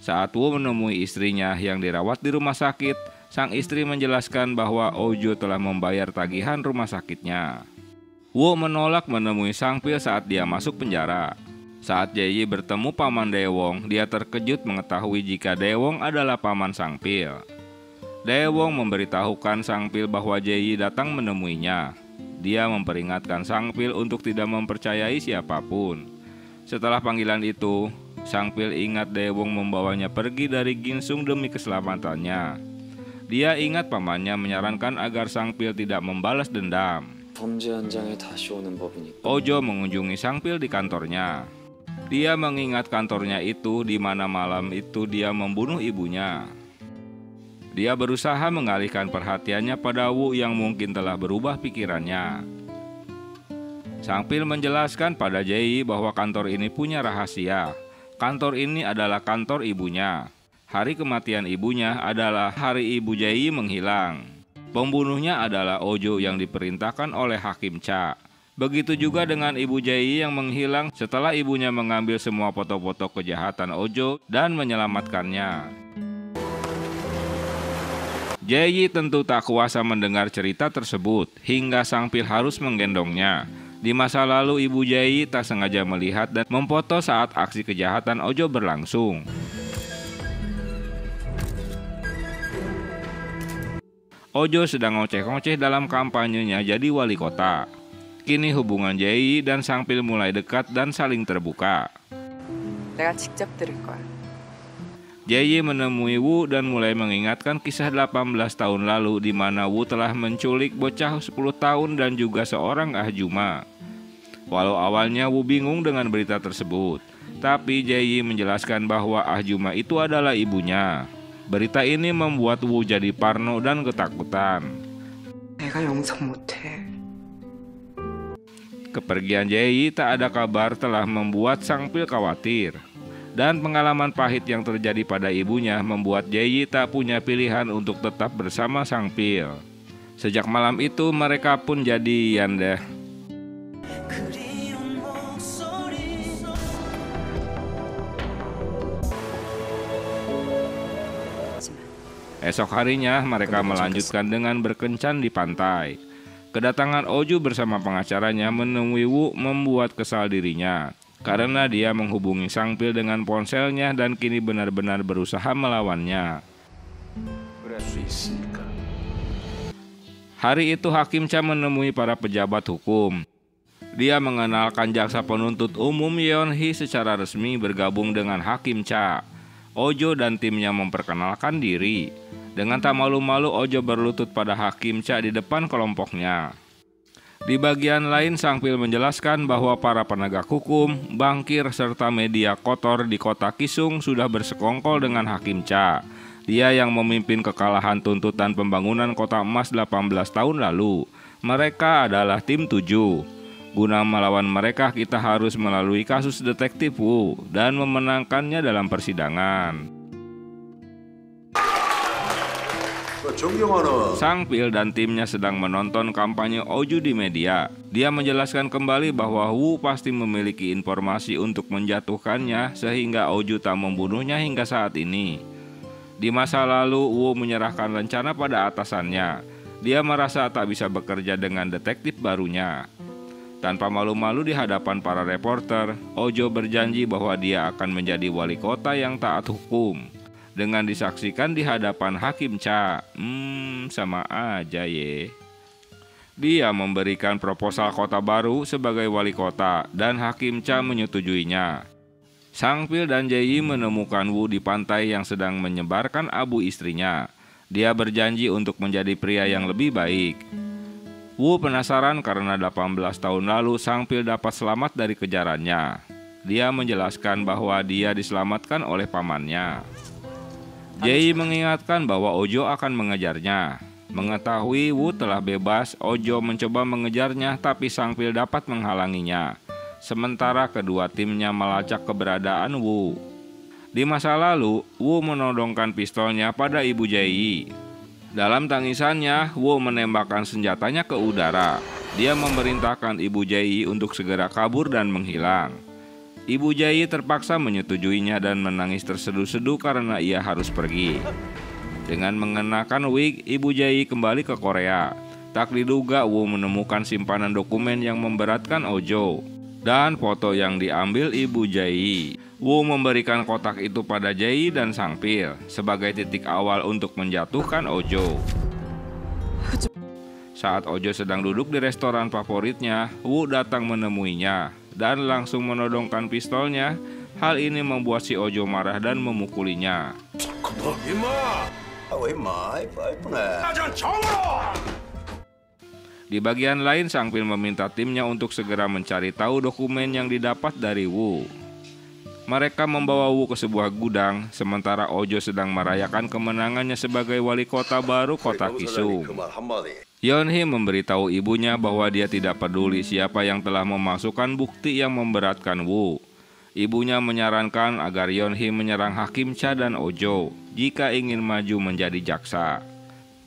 Saat Wu menemui istrinya yang dirawat di rumah sakit, sang istri menjelaskan bahwa Ojo telah membayar tagihan rumah sakitnya. Wu menolak menemui Sangpil saat dia masuk penjara. Saat Jaeyi bertemu paman Daewong, dia terkejut mengetahui jika Daewong adalah paman Sangpil. Daewong memberitahukan Sangpil bahwa Jaeyi datang menemuinya. Dia memperingatkan Sangpil untuk tidak mempercayai siapapun. Setelah panggilan itu, Sangpil ingat Daewong membawanya pergi dari Ginsung demi keselamatannya. Dia ingat pamannya menyarankan agar Sangpil tidak membalas dendam. Ojo mengunjungi Sangpil di kantornya. Dia mengingat kantornya itu di mana malam itu dia membunuh ibunya. Dia berusaha mengalihkan perhatiannya pada Wu yang mungkin telah berubah pikirannya. Sangpil menjelaskan pada Jaeyi bahwa kantor ini punya rahasia. Kantor ini adalah kantor ibunya. Hari kematian ibunya adalah hari ibu Jaeyi menghilang. Pembunuhnya adalah Ojo yang diperintahkan oleh Hakim Cha. Begitu juga dengan ibu Jaeyi yang menghilang setelah ibunya mengambil semua foto-foto kejahatan Ojo dan menyelamatkannya. Jaeyi tentu tak kuasa mendengar cerita tersebut hingga Sangpil harus menggendongnya. Di masa lalu ibu Jaeyi tak sengaja melihat dan memfoto saat aksi kejahatan Ojo berlangsung. Ojo sedang ngoceh-ngoceh dalam kampanyenya jadi wali kota. Kini hubungan Jaeyi dan Sangpil mulai dekat dan saling terbuka. 내가 직접 들을 거야. Jaeyi menemui Wu dan mulai mengingatkan kisah 18 tahun lalu di mana Wu telah menculik bocah 10 tahun dan juga seorang ahjuma. Walau awalnya Wu bingung dengan berita tersebut, tapi Jaeyi menjelaskan bahwa ahjuma itu adalah ibunya. Berita ini membuat Wu jadi parno dan ketakutan. 내가 용서 못해. Kepergian Jaeyi tak ada kabar telah membuat Sangpil khawatir. Dan pengalaman pahit yang terjadi pada ibunya membuat Jaeyi tak punya pilihan untuk tetap bersama Sangpil. Sejak malam itu mereka pun jadian deh. Esok harinya mereka melanjutkan dengan berkencan di pantai. Kedatangan Oju bersama pengacaranya menemui Wu membuat kesal dirinya karena dia menghubungi Sangpil dengan ponselnya dan kini benar-benar berusaha melawannya. Hari itu Hakim Cha menemui para pejabat hukum. Dia mengenalkan jaksa penuntut umum Yeon Hee secara resmi bergabung dengan Hakim Cha. Ojo dan timnya memperkenalkan diri. Dengan tak malu-malu Ojo berlutut pada Hakim Cha di depan kelompoknya. Di bagian lain Sangpil menjelaskan bahwa para penegak hukum, bankir serta media kotor di kota Kisung sudah bersekongkol dengan Hakim Cha. Dia yang memimpin kekalahan tuntutan pembangunan kota emas 18 tahun lalu. Mereka adalah tim 7. Guna melawan mereka kita harus melalui kasus detektif Wu dan memenangkannya dalam persidangan. Sangpil dan timnya sedang menonton kampanye Oju di media. Dia menjelaskan kembali bahwa Wu pasti memiliki informasi untuk menjatuhkannya sehingga Oju tak membunuhnya hingga saat ini. Di masa lalu Wu menyerahkan rencana pada atasannya. Dia merasa tak bisa bekerja dengan detektif barunya. Tanpa malu-malu di hadapan para reporter, Ojo berjanji bahwa dia akan menjadi wali kota yang taat hukum. Dengan disaksikan di hadapan Hakim Cha, sama aja ye. Dia memberikan proposal kota baru sebagai wali kota dan Hakim Cha menyetujuinya. Sangpil dan Jae-yi menemukan Wu di pantai yang sedang menyebarkan abu istrinya. Dia berjanji untuk menjadi pria yang lebih baik. Wu penasaran karena 18 tahun lalu Sangpil dapat selamat dari kejarannya. Dia menjelaskan bahwa dia diselamatkan oleh pamannya. Jae-yi mengingatkan bahwa Ojo akan mengejarnya. Mengetahui Wu telah bebas, Ojo mencoba mengejarnya tapi Sangpil dapat menghalanginya. Sementara kedua timnya melacak keberadaan Wu. Di masa lalu, Wu menodongkan pistolnya pada ibu Jae-yi. Dalam tangisannya, Wu menembakkan senjatanya ke udara. Dia memerintahkan ibu Jae-yi untuk segera kabur dan menghilang. Ibu Jae-yi terpaksa menyetujuinya dan menangis terseduh-seduh karena ia harus pergi. Dengan mengenakan wig, ibu Jae-yi kembali ke Korea. Tak diduga Wu menemukan simpanan dokumen yang memberatkan Ojo dan foto yang diambil ibu Jae-yi. Wu memberikan kotak itu pada Jae-yi dan Sangpil sebagai titik awal untuk menjatuhkan Ojo. Saat Ojo sedang duduk di restoran favoritnya, Wu datang menemuinya dan langsung menodongkan pistolnya. Hal ini membuat si Ojo marah dan memukulinya. Di bagian lain, Sangpil meminta timnya untuk segera mencari tahu dokumen yang didapat dari Wu. Mereka membawa Wu ke sebuah gudang, sementara Ojo sedang merayakan kemenangannya sebagai wali kota baru kota Kisung. Yeon Hee memberitahu ibunya bahwa dia tidak peduli siapa yang telah memasukkan bukti yang memberatkan Wu. Ibunya menyarankan agar Yeon Hee menyerang Hakim Cha dan Ojo jika ingin maju menjadi jaksa.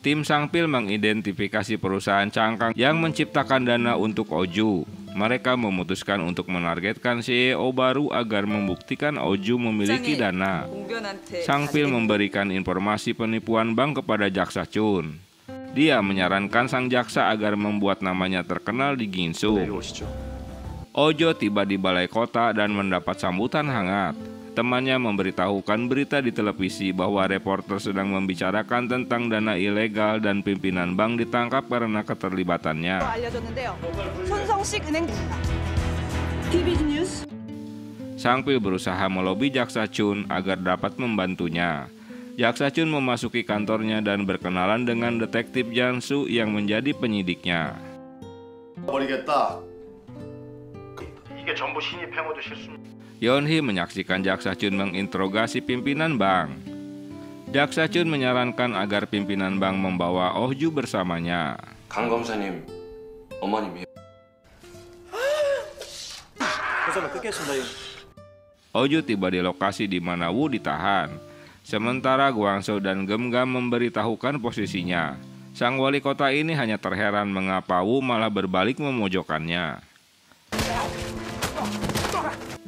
Tim Sangpil mengidentifikasi perusahaan cangkang yang menciptakan dana untuk Oju. Mereka memutuskan untuk menargetkan CEO baru agar membuktikan Oju memiliki dana. Sangpil memberikan informasi penipuan bank kepada Jaksa Chun. Dia menyarankan sang jaksa agar membuat namanya terkenal di Ginsu. Ojo tiba di balai kota dan mendapat sambutan hangat. Temannya memberitahukan berita di televisi bahwa reporter sedang membicarakan tentang dana ilegal dan pimpinan bank ditangkap karena keterlibatannya. Sangpil berusaha melobi Jaksa Chun agar dapat membantunya. Jaksa Chun memasuki kantornya dan berkenalan dengan detektif Jansu yang menjadi penyidiknya. Yeon Hee menyaksikan Jaksa Chun menginterogasi pimpinan bank. Jaksa Chun menyarankan agar pimpinan bank membawa Oh-ju bersamanya. 강 검사님 어머님이 Oh-ju tiba di lokasi di mana Wu ditahan. Sementara Guangzhou dan Gemgam memberitahukan posisinya. Sang wali kota ini hanya terheran mengapa Wu malah berbalik memojokkannya.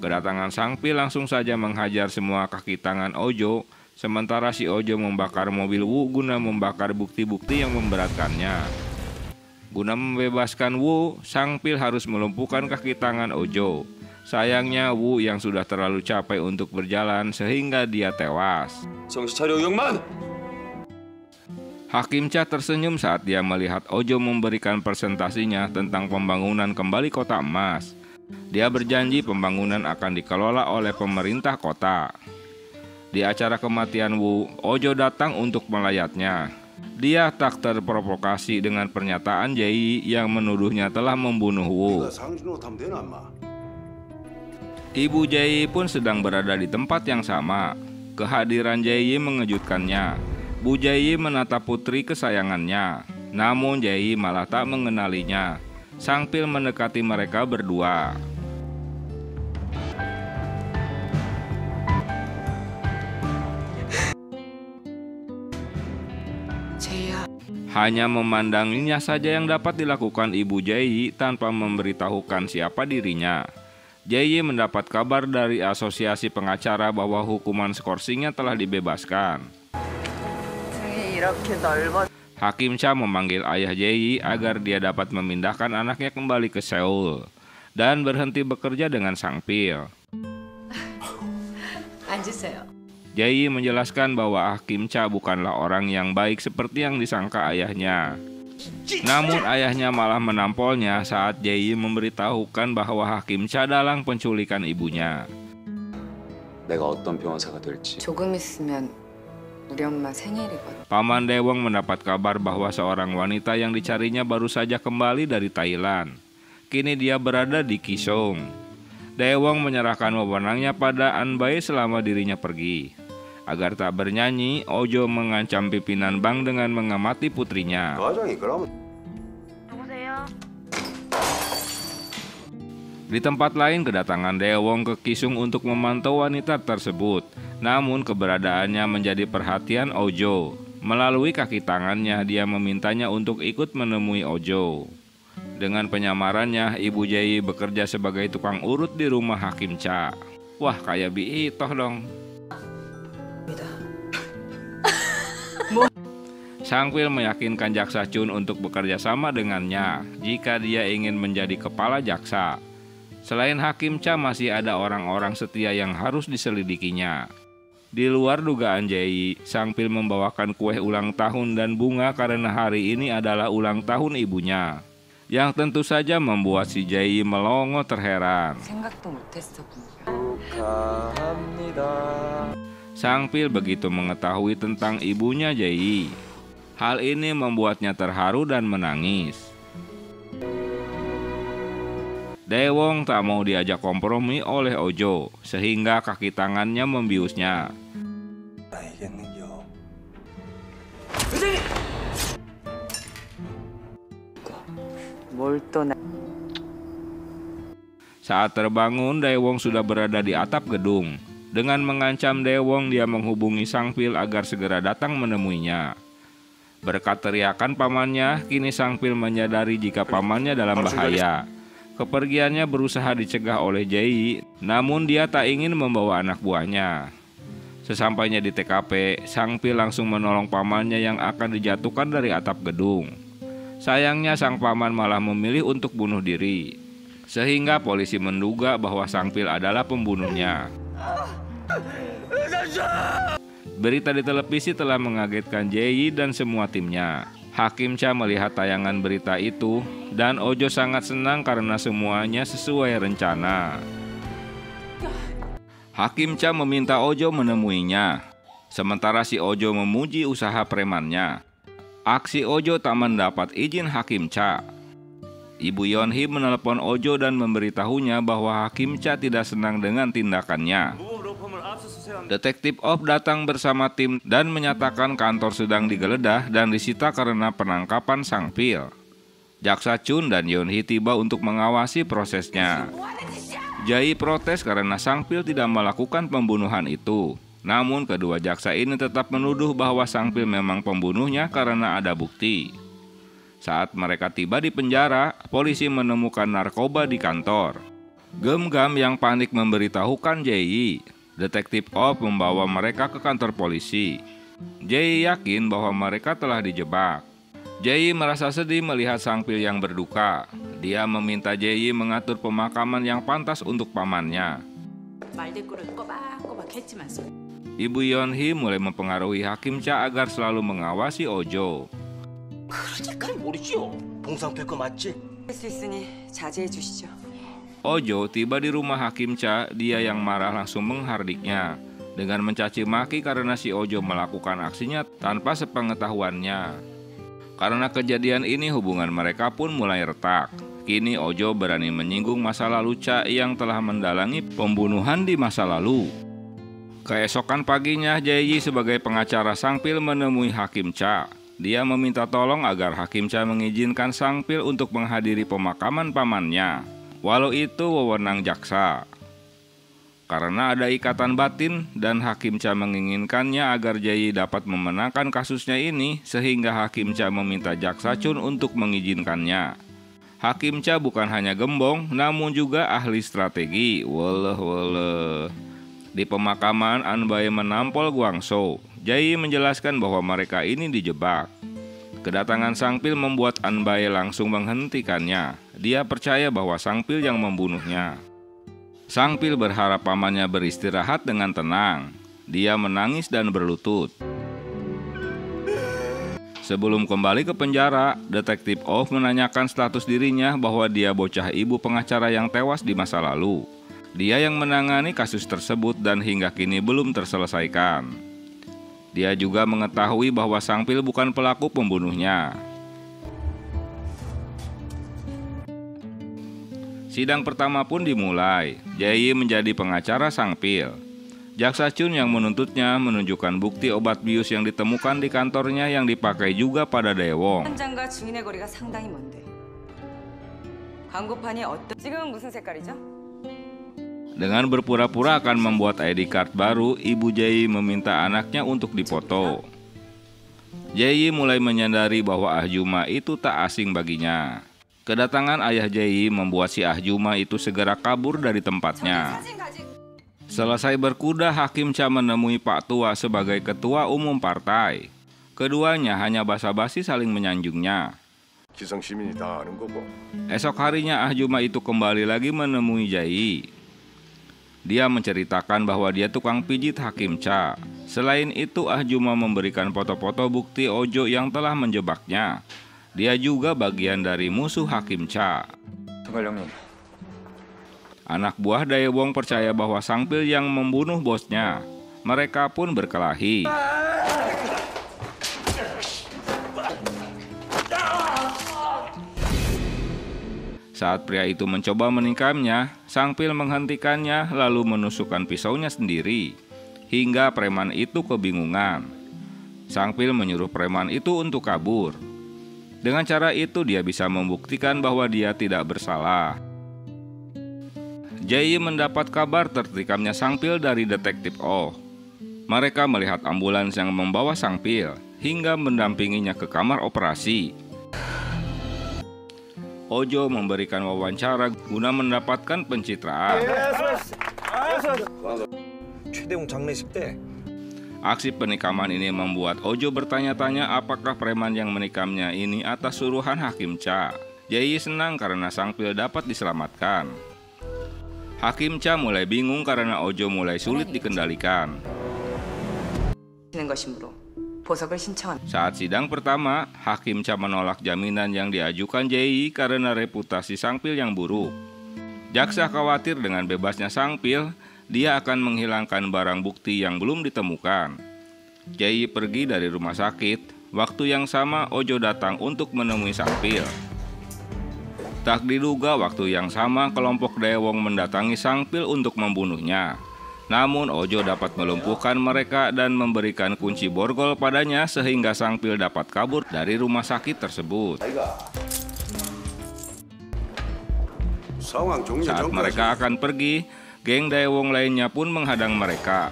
Kedatangan Sangpil langsung saja menghajar semua kaki tangan Ojo. Sementara si Ojo membakar mobil Wu guna membakar bukti-bukti yang memberatkannya. Guna membebaskan Wu, Sang Pil harus melumpuhkan kaki tangan Ojo. Sayangnya Wu yang sudah terlalu capek untuk berjalan sehingga dia tewas. 정신 차려 영만! Hakim Cha tersenyum saat dia melihat Ojo memberikan presentasinya tentang pembangunan kembali kota emas. Dia berjanji pembangunan akan dikelola oleh pemerintah kota. Di acara kematian Wu, Ojo datang untuk melayatnya. Dia tak terprovokasi dengan pernyataan Jae yang menuduhnya telah membunuh Wu. 상준호 타면 되나 인마? Ibu Jae pun sedang berada di tempat yang sama. Kehadiran Jae mengejutkannya. Bu Jae menatap putri kesayangannya. Namun Jae malah tak mengenalinya. Sang Pil mendekati mereka berdua. 제이야, Hanya memandanginya saja yang dapat dilakukan Ibu Jae tanpa memberitahukan siapa dirinya. Jae mendapat kabar dari asosiasi pengacara bahwa hukuman skorsingnya telah dibebaskan. 세상이 이렇게 넓어. Hakim Cha memanggil ayah Jae agar dia dapat memindahkan anaknya kembali ke Seoul dan berhenti bekerja dengan Sang Pil. 앉으세요. Jae menjelaskan bahwa Hakim Cha bukanlah orang yang baik seperti yang disangka ayahnya. Namun ayahnya malah menampolnya saat Jae memberitahukan bahwa Hakim Cha dalang penculikan ibunya. 내가 어떤 변호사가 될지 조금 있으면 우리 엄마 생일이거든. Paman Daewon mendapat kabar bahwa seorang wanita yang dicarinya baru saja kembali dari Thailand. Kini dia berada di Kisong. Daewon menyerahkan wewenangnya pada An Bae selama dirinya pergi. Agar tak bernyanyi, Ojo mengancam pimpinan bank dengan mengamati putrinya. 과장이 그러면 Di tempat lain, kedatangan Daewon ke Kisung untuk memantau wanita tersebut. Namun keberadaannya menjadi perhatian Ojo. Melalui kaki tangannya, dia memintanya untuk ikut menemui Ojo. Dengan penyamarannya, Ibu Jae bekerja sebagai tukang urut di rumah Hakim Cha. Wah, kayak Bi Itoh dong. Sang Pil meyakinkan Jaksa Chun untuk bekerja sama dengannya jika dia ingin menjadi kepala jaksa. Selain Hakim Cha, masih ada orang-orang setia yang harus diselidikinya. Di luar dugaan Jae, Sang Pil membawakan kue ulang tahun dan bunga karena hari ini adalah ulang tahun ibunya. Yang tentu saja membuat si Jae melongo terheran. 생각도 못했어. Sang Pil begitu mengetahui tentang ibunya Jae. Hal ini membuatnya terharu dan menangis. Daewon tak mau diajak kompromi oleh Ojo, sehingga kaki tangannya membiusnya. 알겠는요. 뭘 또 나... Saat terbangun, Daewon sudah berada di atap gedung. Dengan mengancam Daewon, dia menghubungi Sang Pil agar segera datang menemuinya. Berkat teriakan pamannya, kini Sang Pil menyadari jika pamannya dalam bahaya. Kepergiannya berusaha dicegah oleh Jae, namun dia tak ingin membawa anak buahnya. Sesampainya di TKP, Sang Pil langsung menolong pamannya yang akan dijatuhkan dari atap gedung. Sayangnya sang paman malah memilih untuk bunuh diri, sehingga polisi menduga bahwa Sang Pil adalah pembunuhnya. Berita di televisi telah mengagetkan Jae dan semua timnya. Hakim Cha melihat tayangan berita itu dan Ojo sangat senang karena semuanya sesuai rencana. Hakim Cha meminta Ojo menemuinya, sementara si Ojo memuji usaha premannya. Aksi Ojo tak mendapat izin Hakim Cha. Ibu Yeon-hee menelepon Ojo dan memberitahunya bahwa Hakim Cha tidak senang dengan tindakannya. Detektif Op datang bersama tim dan menyatakan kantor sedang digeledah dan disita karena penangkapan Sang Pil. Jaksa Chun dan Yeon-hee tiba untuk mengawasi prosesnya. Jae protes karena Sang Pil tidak melakukan pembunuhan itu. Namun kedua jaksa ini tetap menuduh bahwa Sang Pil memang pembunuhnya karena ada bukti. Saat mereka tiba di penjara, polisi menemukan narkoba di kantor. Gem-gam yang panik memberitahukan Jae. Detektif O membawa mereka ke kantor polisi. Jae yakin bahwa mereka telah dijebak. Jae merasa sedih melihat Sangpil yang berduka. Dia meminta Jae mengatur pemakaman yang pantas untuk pamannya. 말대꾸를 꼬박꼬박 했지만서 Ibu Yeonhee mulai mempengaruhi Hakim Cha agar selalu mengawasi Ojo. 그러니까 모르지요. 봉상필 거 맞지? 할 수 있으니 자제해 주시죠. Ojo tiba di rumah Hakim Cha, dia yang marah langsung menghardiknya dengan mencaci maki karena si Ojo melakukan aksinya tanpa sepengetahuannya. Karena kejadian ini hubungan mereka pun mulai retak. Kini Ojo berani menyinggung masa lalu Cha yang telah mendalangi pembunuhan di masa lalu. Keesokan paginya, Jae sebagai pengacara Sangpil menemui Hakim Cha. Dia meminta tolong agar Hakim Cha mengizinkan Sangpil untuk menghadiri pemakaman pamannya, walau itu wewenang jaksa. Karena ada ikatan batin dan Hakim Cha menginginkannya agar Jae dapat memenangkan kasusnya ini, sehingga Hakim Cha meminta jaksa Chun untuk mengizinkannya. Hakim Cha bukan hanya gembong, namun juga ahli strategi. Waleh. Di pemakaman, Anbae menampol Guangzhou. Jae menjelaskan bahwa mereka ini dijebak. Kedatangan Sangpil membuat Anbae langsung menghentikannya. Dia percaya bahwa Sangpil yang membunuhnya. Sangpil berharap pamannya beristirahat dengan tenang. Dia menangis dan berlutut. Sebelum kembali ke penjara, Detektif Oh menanyakan status dirinya bahwa dia bocah ibu pengacara yang tewas di masa lalu. Dia yang menangani kasus tersebut dan hingga kini belum terselesaikan. Dia juga mengetahui bahwa Sangpil bukan pelaku pembunuhnya. Sidang pertama pun dimulai. Jae menjadi pengacara Sangpil. Jaksa Chun yang menuntutnya menunjukkan bukti obat bius yang ditemukan di kantornya yang dipakai juga pada Daewong. 현장과 증인의 거리가 상당히 먼데. 광고판이 어떤? 지금은 무슨 색깔이죠? Dengan berpura-pura akan membuat ID card baru, Ibu Jae meminta anaknya untuk dipoto. Jae mulai menyadari bahwa Ah Juma itu tak asing baginya. Kedatangan ayah Jae membuat si Ah Juma itu segera kabur dari tempatnya. Selesai berkuda, Hakim Cha menemui Pak Tua sebagai ketua umum partai. Keduanya hanya basa-basi saling menyanjungnya. 기성 시민이 다 아는 거고. Esok harinya Ah Juma itu kembali lagi menemui Jae. Dia menceritakan bahwa dia tukang pijit Hakim Cha. Selain itu, Ah Juma memberikan foto-foto bukti Ojo yang telah menjebaknya. Dia juga bagian dari musuh Hakim Cha. Anak buah Daewong percaya bahwa Sangpil yang membunuh bosnya. Mereka pun berkelahi. Saat pria itu mencoba menikamnya, Sangpil menghentikannya lalu menusukkan pisaunya sendiri, hingga preman itu kebingungan. Sangpil menyuruh preman itu untuk kabur. Dengan cara itu dia bisa membuktikan bahwa dia tidak bersalah. Jae mendapat kabar tertikamnya Sangpil dari Detektif Oh. Mereka melihat ambulans yang membawa Sangpil, hingga mendampinginya ke kamar operasi. Ojo memberikan wawancara guna mendapatkan pencitraan. 최대웅 장례식 때 Aksi penikaman ini membuat Ojo bertanya-tanya apakah preman yang menikamnya ini atas suruhan Hakim Cha. Jae senang karena Sangpil dapat diselamatkan. Hakim Cha mulai bingung karena Ojo mulai sulit dikendalikan. 는 것이므로 보석을 신청한. Saat sidang pertama, Hakim Cha menolak jaminan yang diajukan Jae karena reputasi Sangpil yang buruk. Jaksa khawatir dengan bebasnya Sangpil, dia akan menghilangkan barang bukti yang belum ditemukan. Jae pergi dari rumah sakit. Waktu yang sama, Ojo datang untuk menemui Sangpil. Tak diduga waktu yang sama, kelompok Daewong mendatangi Sangpil untuk membunuhnya. Namun Ojo dapat melumpuhkan mereka dan memberikan kunci borgol padanya sehingga Sangpil dapat kabur dari rumah sakit tersebut. Saat mereka akan pergi, geng Daewong lainnya pun menghadang mereka.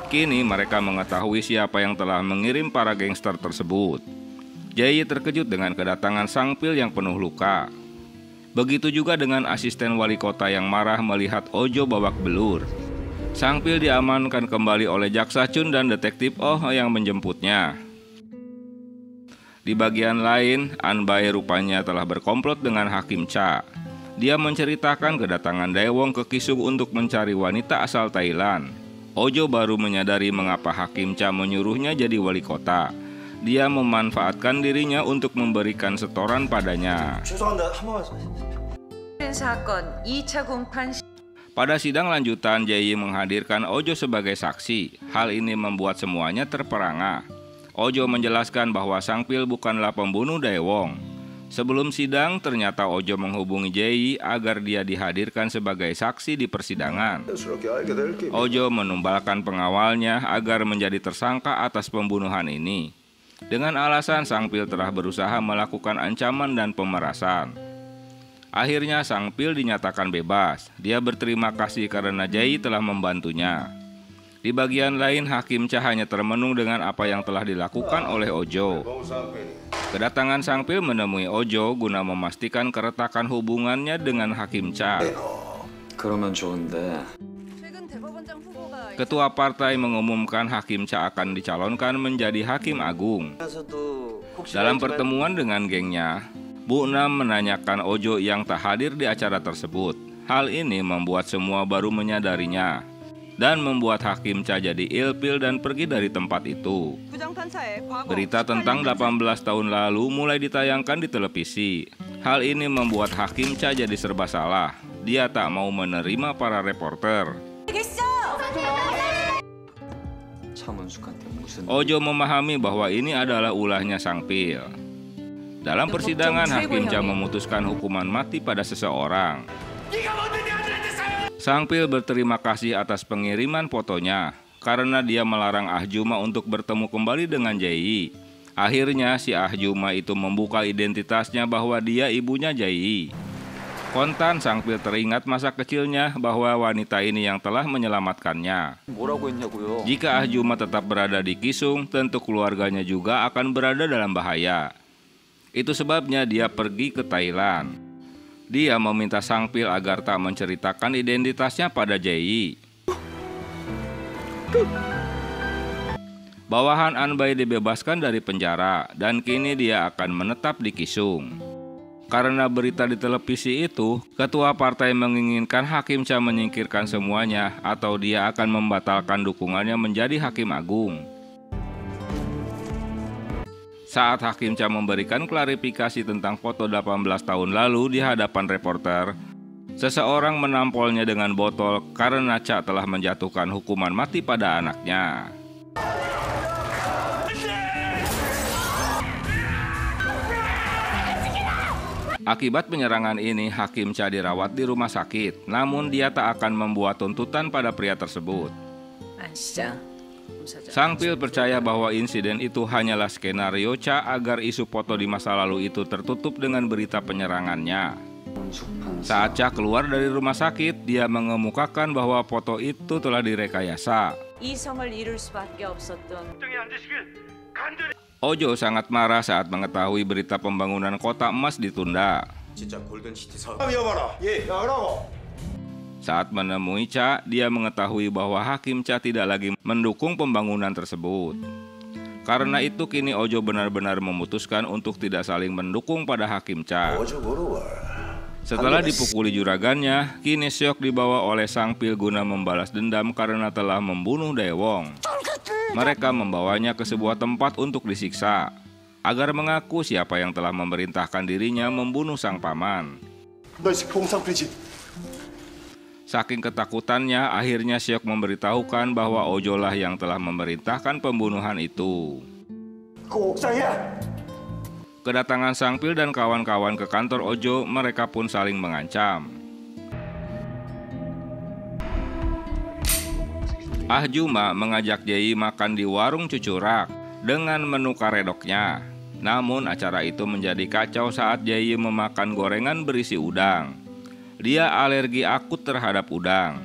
Kini mereka mengetahui siapa yang telah mengirim para gangster tersebut. Jae terkejut dengan kedatangan Sangpil yang penuh luka. Begitu juga dengan asisten wali kota yang marah melihat Ojo babak belur. Sang Pil diamankan kembali oleh Jaksa Chun dan Detektif Oh yang menjemputnya. Di bagian lain, Anbai rupanya telah berkomplot dengan Hakim Cha. Dia menceritakan kedatangan Daewong ke Kisung untuk mencari wanita asal Thailand. Ojo baru menyadari mengapa Hakim Cha menyuruhnya jadi wali kota. Dia memanfaatkan dirinya untuk memberikan setoran padanya. 죄송합니다. 한 번만. 사건 2차 공판 Pada sidang lanjutan, Jae menghadirkan Ojo sebagai saksi. Hal ini membuat semuanya terperangah. Ojo menjelaskan bahwa Sang Pil bukanlah pembunuh Daewong. Sebelum sidang, ternyata Ojo menghubungi Jae agar dia dihadirkan sebagai saksi di persidangan. 스럽게 알게 될 게. Ojo menumbalkan pengawalnya agar menjadi tersangka atas pembunuhan ini. Dengan alasan Sang Pil telah berusaha melakukan ancaman dan pemerasan. Akhirnya Sang Pil dinyatakan bebas. Dia berterima kasih karena Jae telah membantunya. Di bagian lain, Hakim Cha hanya termenung dengan apa yang telah dilakukan oleh Ojo. Kedatangan Sang Pil menemui Ojo guna memastikan keretakan hubungannya dengan Hakim Cha. 그러면 좋은데 최근 대법원장 후보가 Ketua partai mengumumkan Hakim Cha akan dicalonkan menjadi Hakim Agung. 그래서도 혹시 Dalam pertemuan dengan gengnya, Bu Nam menanyakan Ojo yang tak hadir di acara tersebut. Hal ini membuat semua baru menyadarinya dan membuat Hakim Cha jadi ilpil dan pergi dari tempat itu. 부정판사의 과거 Berita tentang 18 tahun lalu mulai ditayangkan di televisi. Hal ini membuat Hakim Cha jadi serba salah. Dia tak mau menerima para reporter. 차문숙한테 무슨 Ojo memahami bahwa ini adalah ulahnya Sang Pil. Dalam persidangan, Hakim Cha memutuskan hukuman mati pada seseorang. Sang Pil berterima kasih atas pengiriman fotonya karena dia melarang Ah Juma untuk bertemu kembali dengan Jae. Akhirnya si Ah Juma itu membuka identitasnya bahwa dia ibunya Jae. Kontan, Sang Pil teringat masa kecilnya bahwa wanita ini yang telah menyelamatkannya. 뭐라고 했냐고요? Jika Ah Juma tetap berada di Kisung, tentu keluarganya juga akan berada dalam bahaya. Itu sebabnya dia pergi ke Thailand. Dia meminta Sang Pil agar tak menceritakan identitasnya pada Jae. Bawahan Anbai dibebaskan dari penjara dan kini dia akan menetap di Kisung. Karena berita di televisi itu, ketua partai menginginkan Hakim Cha menyingkirkan semuanya atau dia akan membatalkan dukungannya menjadi Hakim Agung. Saat Hakim Cha memberikan klarifikasi tentang foto 18 tahun lalu di hadapan reporter, seseorang menampolnya dengan botol karena Cha telah menjatuhkan hukuman mati pada anaknya. Akibat penyerangan ini, Hakim Cha dirawat di rumah sakit, namun dia tak akan membuat tuntutan pada pria tersebut. 아시죠? Sang Pil percaya bahwa insiden itu hanyalah skenario Cha agar isu foto di masa lalu itu tertutup dengan berita penyerangannya. Saat Cha keluar dari rumah sakit, dia mengemukakan bahwa foto itu telah direkayasa. 이성을 이룰 수밖에 없었던 Ojo sangat marah saat mengetahui berita pembangunan kota emas ditunda. 진짜 골든시티 사업. 여봐라. 예, 나가라고. Saat menemui Cha, dia mengetahui bahwa Hakim Cha tidak lagi mendukung pembangunan tersebut. Karena itu kini Ojo benar-benar memutuskan untuk tidak saling mendukung pada Hakim Cha. 어저 걸어와. Setelah dipukuli juragannya, kini Seok dibawa oleh Sang Pil guna membalas dendam karena telah membunuh Daewong. Mereka membawanya ke sebuah tempat untuk disiksa, agar mengaku siapa yang telah memerintahkan dirinya membunuh sang paman. 너 봉상필지. Saking ketakutannya, akhirnya Seok memberitahukan bahwa Ojo lah yang telah memerintahkan pembunuhan itu. 그 옥상이야. Kedatangan Sang Pil dan kawan-kawan ke kantor Ojo, mereka pun saling mengancam. Ah Juma mengajak Jae makan di warung cucurak dengan menu karedoknya. Namun acara itu menjadi kacau saat Jae memakan gorengan berisi udang. Dia alergi akut terhadap udang.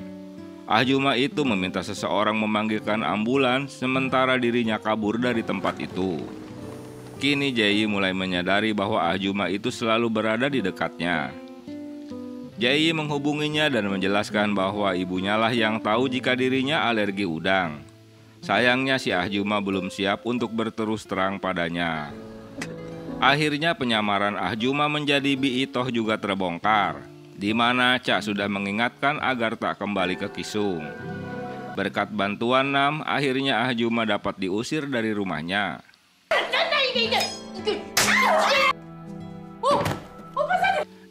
Ah Juma itu meminta seseorang memanggilkan ambulans sementara dirinya kabur dari tempat itu. Kini Jae mulai menyadari bahwa Ah Juma itu selalu berada di dekatnya. Jae menghubunginya dan menjelaskan bahwa ibunya lah yang tahu jika dirinya alergi udang. Sayangnya si Ahjuma belum siap untuk berterus terang padanya. Akhirnya penyamaran Ahjuma menjadi Bi Itoh juga terbongkar, di mana Cha sudah mengingatkan agar tak kembali ke Kisung. Berkat bantuan Nam, akhirnya Ahjuma dapat diusir dari rumahnya.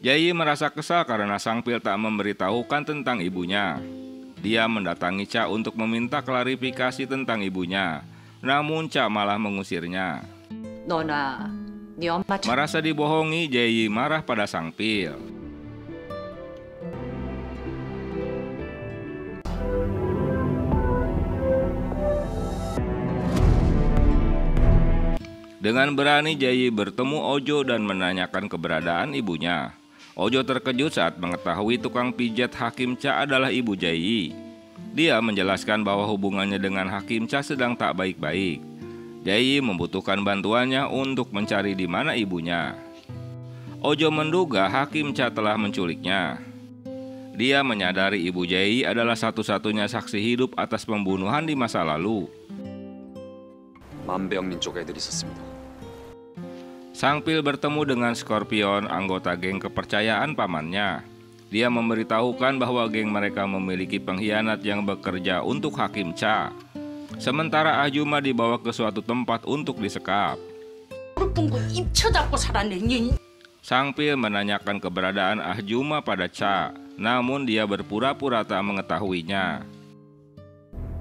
Jae merasa kesal karena Sangpil tak memberitahukan tentang ibunya. Dia mendatangi Cha untuk meminta klarifikasi tentang ibunya. Namun Cha malah mengusirnya. 너나 네 엄마 Merasa dibohongi, Jae marah pada Sangpil. Dengan berani Jae bertemu Ojo dan menanyakan keberadaan ibunya. Ojo terkejut saat mengetahui tukang pijat Hakim Cha adalah ibu Jae. Dia menjelaskan bahwa hubungannya dengan Hakim Cha sedang tak baik-baik. Jae membutuhkan bantuannya untuk mencari di mana ibunya. Ojo menduga Hakim Cha telah menculiknya. Dia menyadari ibu Jae adalah satu-satunya saksi hidup atas pembunuhan di masa lalu. 만배영린 쪽 애들이 있었습니다. Sangpil bertemu dengan Scorpion, anggota geng kepercayaan pamannya. Dia memberitahukan bahwa geng mereka memiliki pengkhianat yang bekerja untuk Hakim Cha. Sementara Ahjuma dibawa ke suatu tempat untuk disekap. 입 쳐잡고 살았네. Sangpil menanyakan keberadaan Ahjuma pada Cha, namun dia berpura-pura tak mengetahuinya.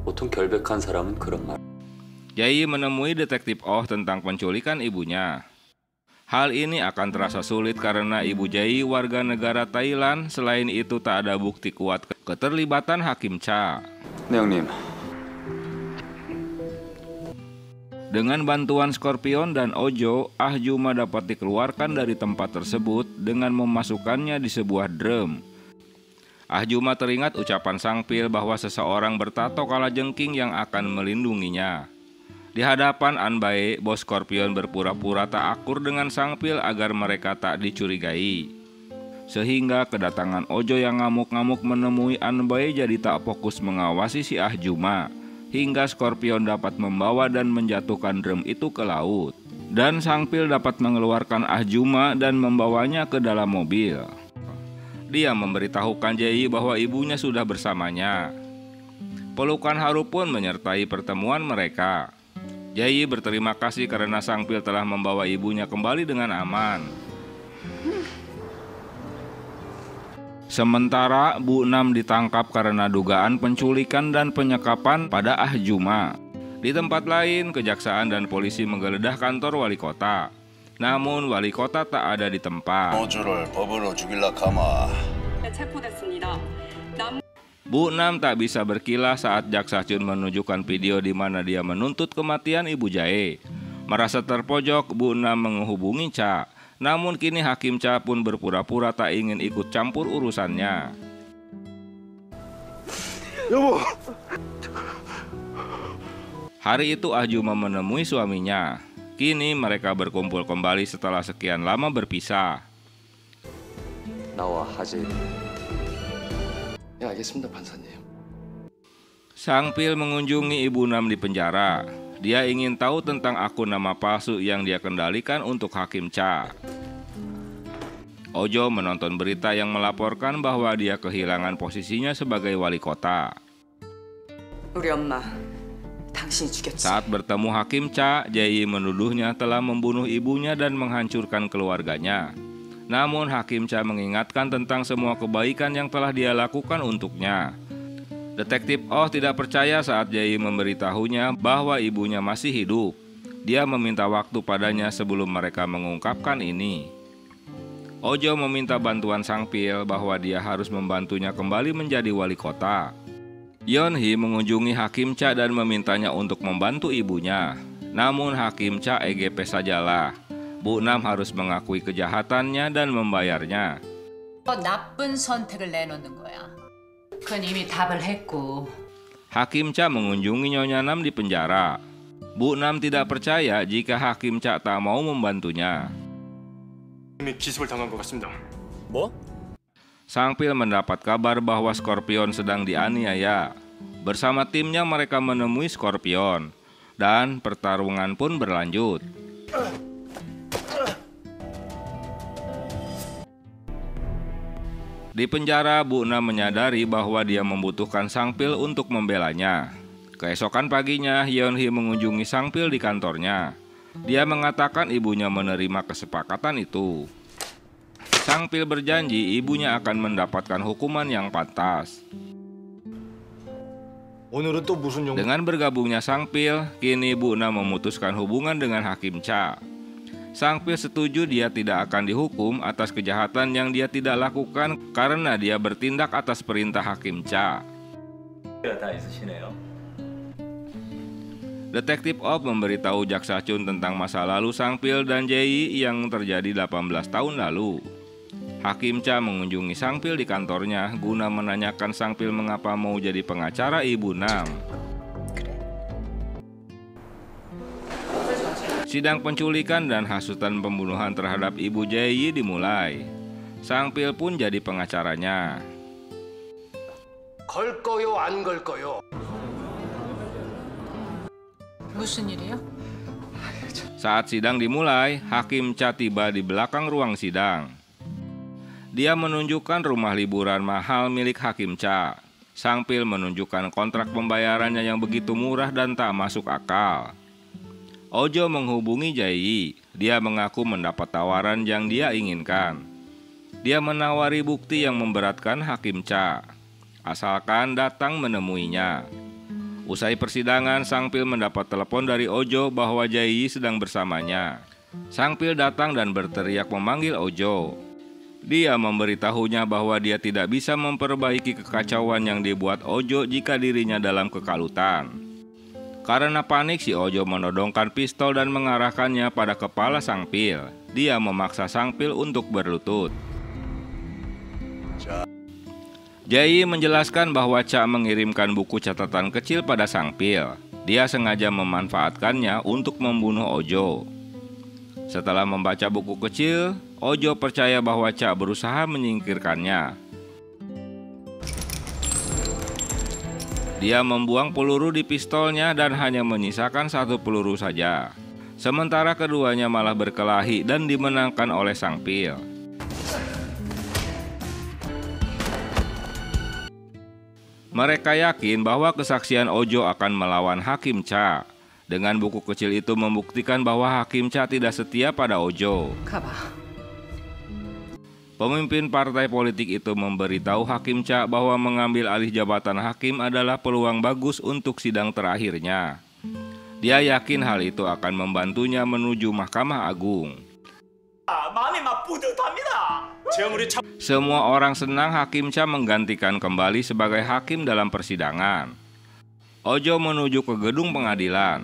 보통 결백한 사람은 그런 말. Jae menemui detektif Oh tentang penculikan ibunya. Hal ini akan terasa sulit karena ibu Jae warga negara Thailand. Selain itu tak ada bukti kuat keterlibatan Hakim Cha. 네 형님. Dengan bantuan Scorpion dan Ojo, Ahjuma dapat dikeluarkan dari tempat tersebut dengan memasukkannya di sebuah drum. Ahjuma teringat ucapan Sangpil bahwa seseorang bertato kalajengking yang akan melindunginya. Di hadapan Anbae, bos Scorpion berpura-pura tak akur dengan Sangpil agar mereka tak dicurigai. Sehingga kedatangan Ojo yang ngamuk-ngamuk menemui Anbae jadi tak fokus mengawasi si Ahjuma. Hingga Scorpion dapat membawa dan menjatuhkan drum itu ke laut. Dan Sangpil dapat mengeluarkan Ahjuma dan membawanya ke dalam mobil. Dia memberitahukan Jae bahwa ibunya sudah bersamanya. Pelukan haru pun menyertai pertemuan mereka. Jae berterima kasih karena Sangpil telah membawa ibunya kembali dengan aman. Sementara Bu Nam ditangkap karena dugaan penculikan dan penyekapan pada Ahjuma. Di tempat lain, kejaksaan dan polisi menggeledah kantor wali kota. Namun wali kota tak ada di tempat. Bu Nam tak bisa berkilah saat Jaksa Chun menunjukkan video di mana dia menuntut kematian ibu Jae. Merasa terpojok, Bu Nam menghubungi Cha. Namun kini Hakim Cha pun berpura-pura tak ingin ikut campur urusannya. Hari itu Ahjuma menemui suaminya. Kini mereka berkumpul kembali setelah sekian lama berpisah. 나와 하재. 예, 알겠습니다, 판사님. Sangpil mengunjungi Ibu Nam di penjara. Dia ingin tahu tentang akun nama palsu yang dia kendalikan untuk Hakim Cha. Ojo menonton berita yang melaporkan bahwa dia kehilangan posisinya sebagai wali kota. 우리 엄마 당신이 죽였지. Saat bertemu Hakim Cha, Jae menuduhnya telah membunuh ibunya dan menghancurkan keluarganya. Namun Hakim Cha mengingatkan tentang semua kebaikan yang telah dia lakukan untuknya. Detektif Oh tidak percaya saat Jae memberitahunya bahwa ibunya masih hidup. Dia meminta waktu padanya sebelum mereka mengungkapkan ini. Ojo meminta bantuan Sangpil bahwa dia harus membantunya kembali menjadi wali kota. Yeon-hee mengunjungi Hakim Cha dan memintanya untuk membantu ibunya. Namun Hakim Cha EGP sajalah. Bu Nam harus mengakui kejahatannya dan membayarnya. 나쁜 선택을 내놓는 거야. 그건 이미 답을 했고. Hakim Cha mengunjungi Nyonya Nam di penjara. Bu Nam tidak percaya jika Hakim Cha tak mau membantunya. 이미 기습을 당한 것 같습니다. 뭐? Sangpil mendapat kabar bahwa Scorpion sedang dianiaya. Bersama timnya mereka menemui Scorpion dan pertarungan pun berlanjut. Di penjara, Bu Na menyadari bahwa dia membutuhkan Sangpil untuk membelanya. Keesokan paginya, Yeon-hee mengunjungi Sangpil di kantornya. Dia mengatakan ibunya menerima kesepakatan itu. Sangpil berjanji ibunya akan mendapatkan hukuman yang pantas. 오늘은 또 무슨 용? Dengan bergabungnya Sangpil, kini Bu Na memutuskan hubungan dengan Hakim Cha. Sangpil setuju dia tidak akan dihukum atas kejahatan yang dia tidak lakukan karena dia bertindak atas perintah Hakim Cha. Detektif Op memberitahu Jaksa Chun tentang masa lalu Sangpil dan Jae yang terjadi 18 tahun lalu. Hakim Cha mengunjungi Sangpil di kantornya guna menanyakan Sangpil mengapa mau jadi pengacara Ibu Nam. Sidang penculikan dan hasutan pembunuhan terhadap Ibu Jae dimulai. Sangpil pun jadi pengacaranya. 걸 거요 안 걸 거요? 무슨 일이요? Saat sidang dimulai, Hakim Cha tiba di belakang ruang sidang. Dia menunjukkan rumah liburan mahal milik Hakim Cha. Sangpil menunjukkan kontrak pembayarannya yang begitu murah dan tak masuk akal. Ojo menghubungi Jae. Dia mengaku mendapat tawaran yang dia inginkan. Dia menawari bukti yang memberatkan Hakim Cha, asalkan datang menemuinya. Usai persidangan, Sangpil mendapat telepon dari Ojo bahwa Jae sedang bersamanya. Sangpil datang dan berteriak memanggil Ojo. Dia memberitahunya bahwa dia tidak bisa memperbaiki kekacauan yang dibuat Ojo jika dirinya dalam kekalutan. Karena panik, si Ojo menodongkan pistol dan mengarahkannya pada kepala Sangpil. Dia memaksa Sangpil untuk berlutut. Jae menjelaskan bahwa Cha mengirimkan buku catatan kecil pada Sangpil. Dia sengaja memanfaatkannya untuk membunuh Ojo. Setelah membaca buku kecil, Ojo percaya bahwa Cha berusaha menyingkirkannya. Dia membuang peluru di pistolnya dan hanya menyisakan 1 peluru saja. Sementara keduanya malah berkelahi dan dimenangkan oleh Sangpil. Mereka yakin bahwa kesaksian Ojo akan melawan Hakim Cha. Dengan buku kecil itu membuktikan bahwa Hakim Cha tidak setia pada Ojo. 가봐. Pemimpin partai politik itu memberitahu Hakim Cha bahwa mengambil alih jabatan hakim adalah peluang bagus untuk sidang terakhirnya. Dia yakin hal itu akan membantunya menuju Mahkamah Agung. 마음이 막 뿌듯합니다. 재물이 참 Semua orang senang Hakim Cha menggantikan kembali sebagai hakim dalam persidangan. Ojo menuju ke gedung pengadilan.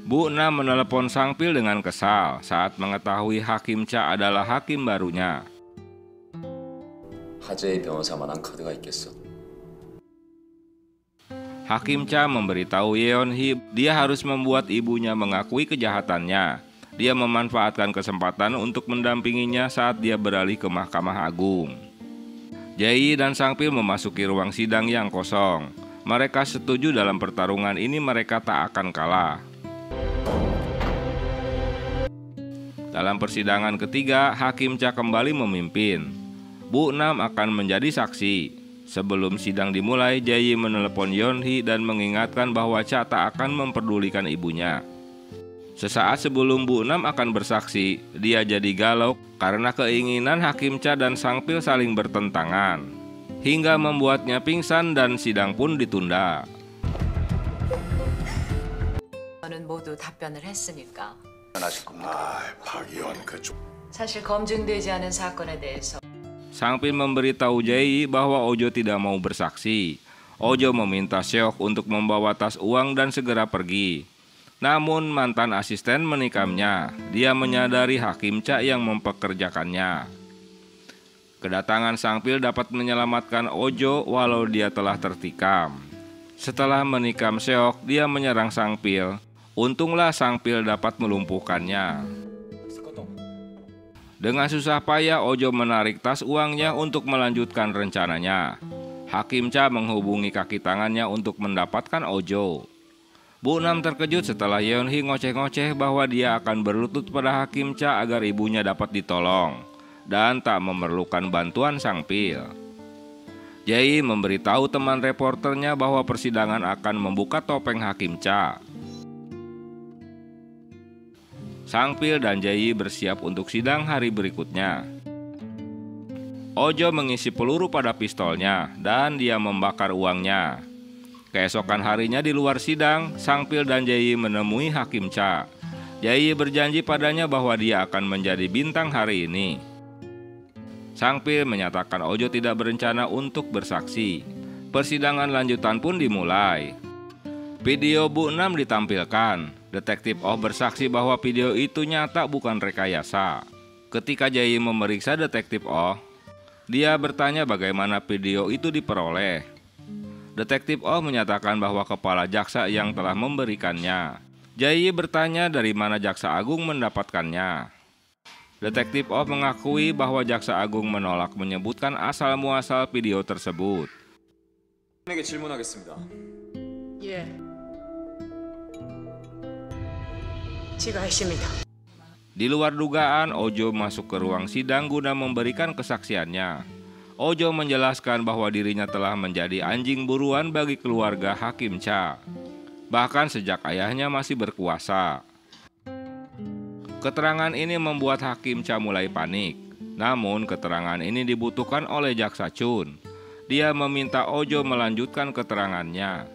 Bu Na menelepon Sangpil dengan kesal saat mengetahui Hakim Cha adalah hakim barunya. 하재의 변호사만한 카드가 있겠어? Hakim Cha memberitahu Yeon-hee dia harus membuat ibunya mengakui kejahatannya. Dia memanfaatkan kesempatan untuk mendampinginya saat dia beralih ke Mahkamah Agung. Jae dan Sangpil memasuki ruang sidang yang kosong. Mereka setuju dalam pertarungan ini mereka tak akan kalah. Dalam persidangan ketiga, Hakim Cha kembali memimpin. Bu Nam akan menjadi saksi. Sebelum sidang dimulai, Jae menelepon Yeon-hee dan mengingatkan bahwa Cha tak akan memperdulikan ibunya. Sesaat sebelum Bu Nam akan bersaksi, dia jadi galau karena keinginan Hakim Cha dan Sangpil saling bertentangan, hingga membuatnya pingsan dan sidang pun ditunda. 너는 모두 답변을 했으니까. 하실 겁니까? 박 의원 그쪽. 사실 검증되지 않은 사건에 대해서 Sangpil memberitahu Jae bahwa Ojo tidak mau bersaksi. Ojo meminta Seok untuk membawa tas uang dan segera pergi. Namun mantan asisten menikamnya. Dia menyadari Hakim Cha yang mempekerjakannya. Kedatangan Sangpil dapat menyelamatkan Ojo walau dia telah tertikam. Setelah menikam Seok, dia menyerang Sangpil. Untunglah Sangpil dapat melumpuhkannya. Dengan susah payah Ojo menarik tas uangnya untuk melanjutkan rencananya. Hakim Cha menghubungi kaki tangannya untuk mendapatkan Ojo. Bu Nam terkejut setelah Yeon Hee ngoceh-ngoceh bahwa dia akan berlutut pada Hakim Cha agar ibunya dapat ditolong dan tak memerlukan bantuan Sang Pil. Jae memberitahu teman reporternya bahwa persidangan akan membuka topeng Hakim Cha. Sang Pil dan Jae bersiap untuk sidang hari berikutnya. Ojo mengisi peluru pada pistolnya dan dia membakar uangnya. Keesokan harinya di luar sidang, Sang Pil dan Jae menemui Hakim Cha. Jae berjanji padanya bahwa dia akan menjadi bintang hari ini. Sang Pil menyatakan Ojo tidak berencana untuk bersaksi. Persidangan lanjutan pun dimulai. Video Bu Nam ditampilkan. Detektif Oh bersaksi bahwa video itu nyata bukan rekayasa. Ketika Jae memeriksa Detektif Oh, dia bertanya bagaimana video itu diperoleh. Detektif Oh menyatakan bahwa kepala jaksa yang telah memberikannya. Jae bertanya dari mana jaksa agung mendapatkannya. Detektif Oh mengakui bahwa jaksa agung menolak menyebutkan asal-muasal video tersebut. 에게 질문하겠습니다. 예. 제가 했습니다. Di luar dugaan, Ojo masuk ke ruang sidang guna memberikan kesaksiannya. Ojo menjelaskan bahwa dirinya telah menjadi anjing buruan bagi keluarga Hakim Cha, bahkan sejak ayahnya masih berkuasa. Keterangan ini membuat Hakim Cha mulai panik. Namun keterangan ini dibutuhkan oleh jaksa Chun. Dia meminta Ojo melanjutkan keterangannya.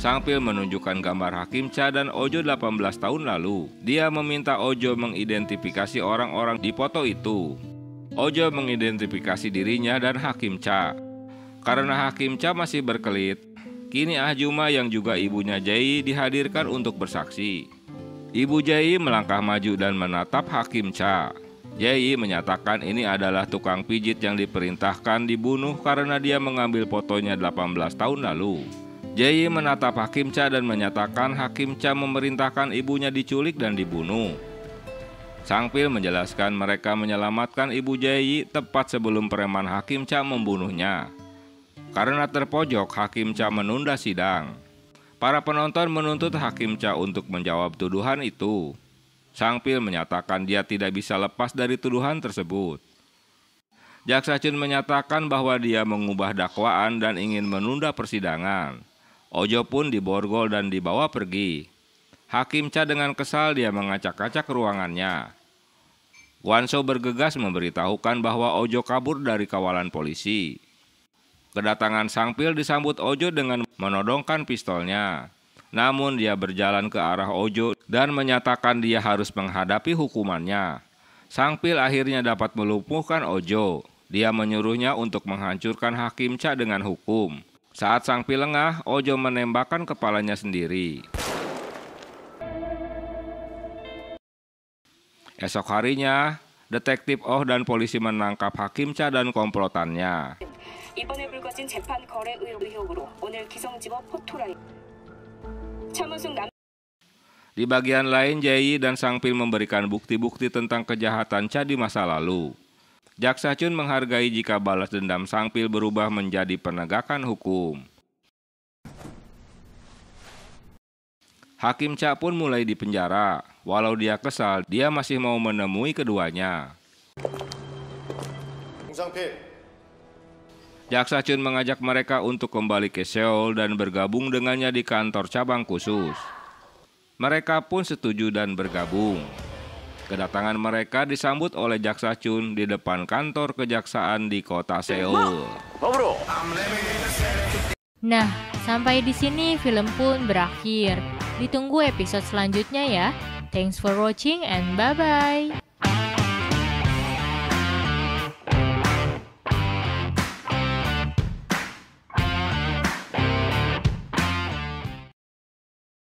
Sang Pil menunjukkan gambar Hakim Cha dan Ojo 18 tahun lalu. Dia meminta Ojo mengidentifikasi orang-orang di foto itu. Ojo mengidentifikasi dirinya dan Hakim Cha. Karena Hakim Cha masih berkelit, kini Ah Juma yang juga ibunya Jae dihadirkan untuk bersaksi. Ibu Jae melangkah maju dan menatap Hakim Cha. Jae menyatakan ini adalah tukang pijit yang diperintahkan dibunuh karena dia mengambil fotonya 18 tahun lalu. Jae menatap Hakim Cha dan menyatakan Hakim Cha memerintahkan ibunya diculik dan dibunuh. Sang Pil menjelaskan mereka menyelamatkan ibu Jae tepat sebelum preman Hakim Cha membunuhnya. Karena terpojok, Hakim Cha menunda sidang. Para penonton menuntut Hakim Cha untuk menjawab tuduhan itu. Sang Pil menyatakan dia tidak bisa lepas dari tuduhan tersebut. Jaksa Chun menyatakan bahwa dia mengubah dakwaan dan ingin menunda persidangan. Ojo pun diborgol dan dibawa pergi. Hakim Cha dengan kesal dia mengacak-acak ruangannya. Wanso bergegas memberitahukan bahwa Ojo kabur dari kawalan polisi. Kedatangan Sang Pil disambut Ojo dengan menodongkan pistolnya. Namun dia berjalan ke arah Ojo dan menyatakan dia harus menghadapi hukumannya. Sang Pil akhirnya dapat melumpuhkan Ojo. Dia menyuruhnya untuk menghancurkan Hakim Cha dengan hukum. Saat Sang Pil lengah, Ojo menembakkan kepalanya sendiri. Esok harinya, Detektif Oh dan polisi menangkap Hakim Cha dan komplotannya. 이번에 불거진 재판 거래 의혹으로 오늘 기성지법 포토라인 차문숙 남. Di bagian lain, Jae dan Sang Pil memberikan bukti-bukti tentang kejahatan Cha di masa lalu. Jaksa Chun menghargai jika balas dendam Sang Pil berubah menjadi penegakan hukum. Hakim Cha pun mulai dipenjara. Walau dia kesal, dia masih mau menemui keduanya. 홍상필, Jaksa Chun mengajak mereka untuk kembali ke Seoul dan bergabung dengannya di kantor cabang khusus. Mereka pun setuju dan bergabung. Kedatangan mereka disambut oleh Jaksa Chun di depan kantor kejaksaan di kota Seoul. Nah, sampai di sini film pun berakhir. Ditunggu episode selanjutnya ya. Thanks for watching and bye-bye.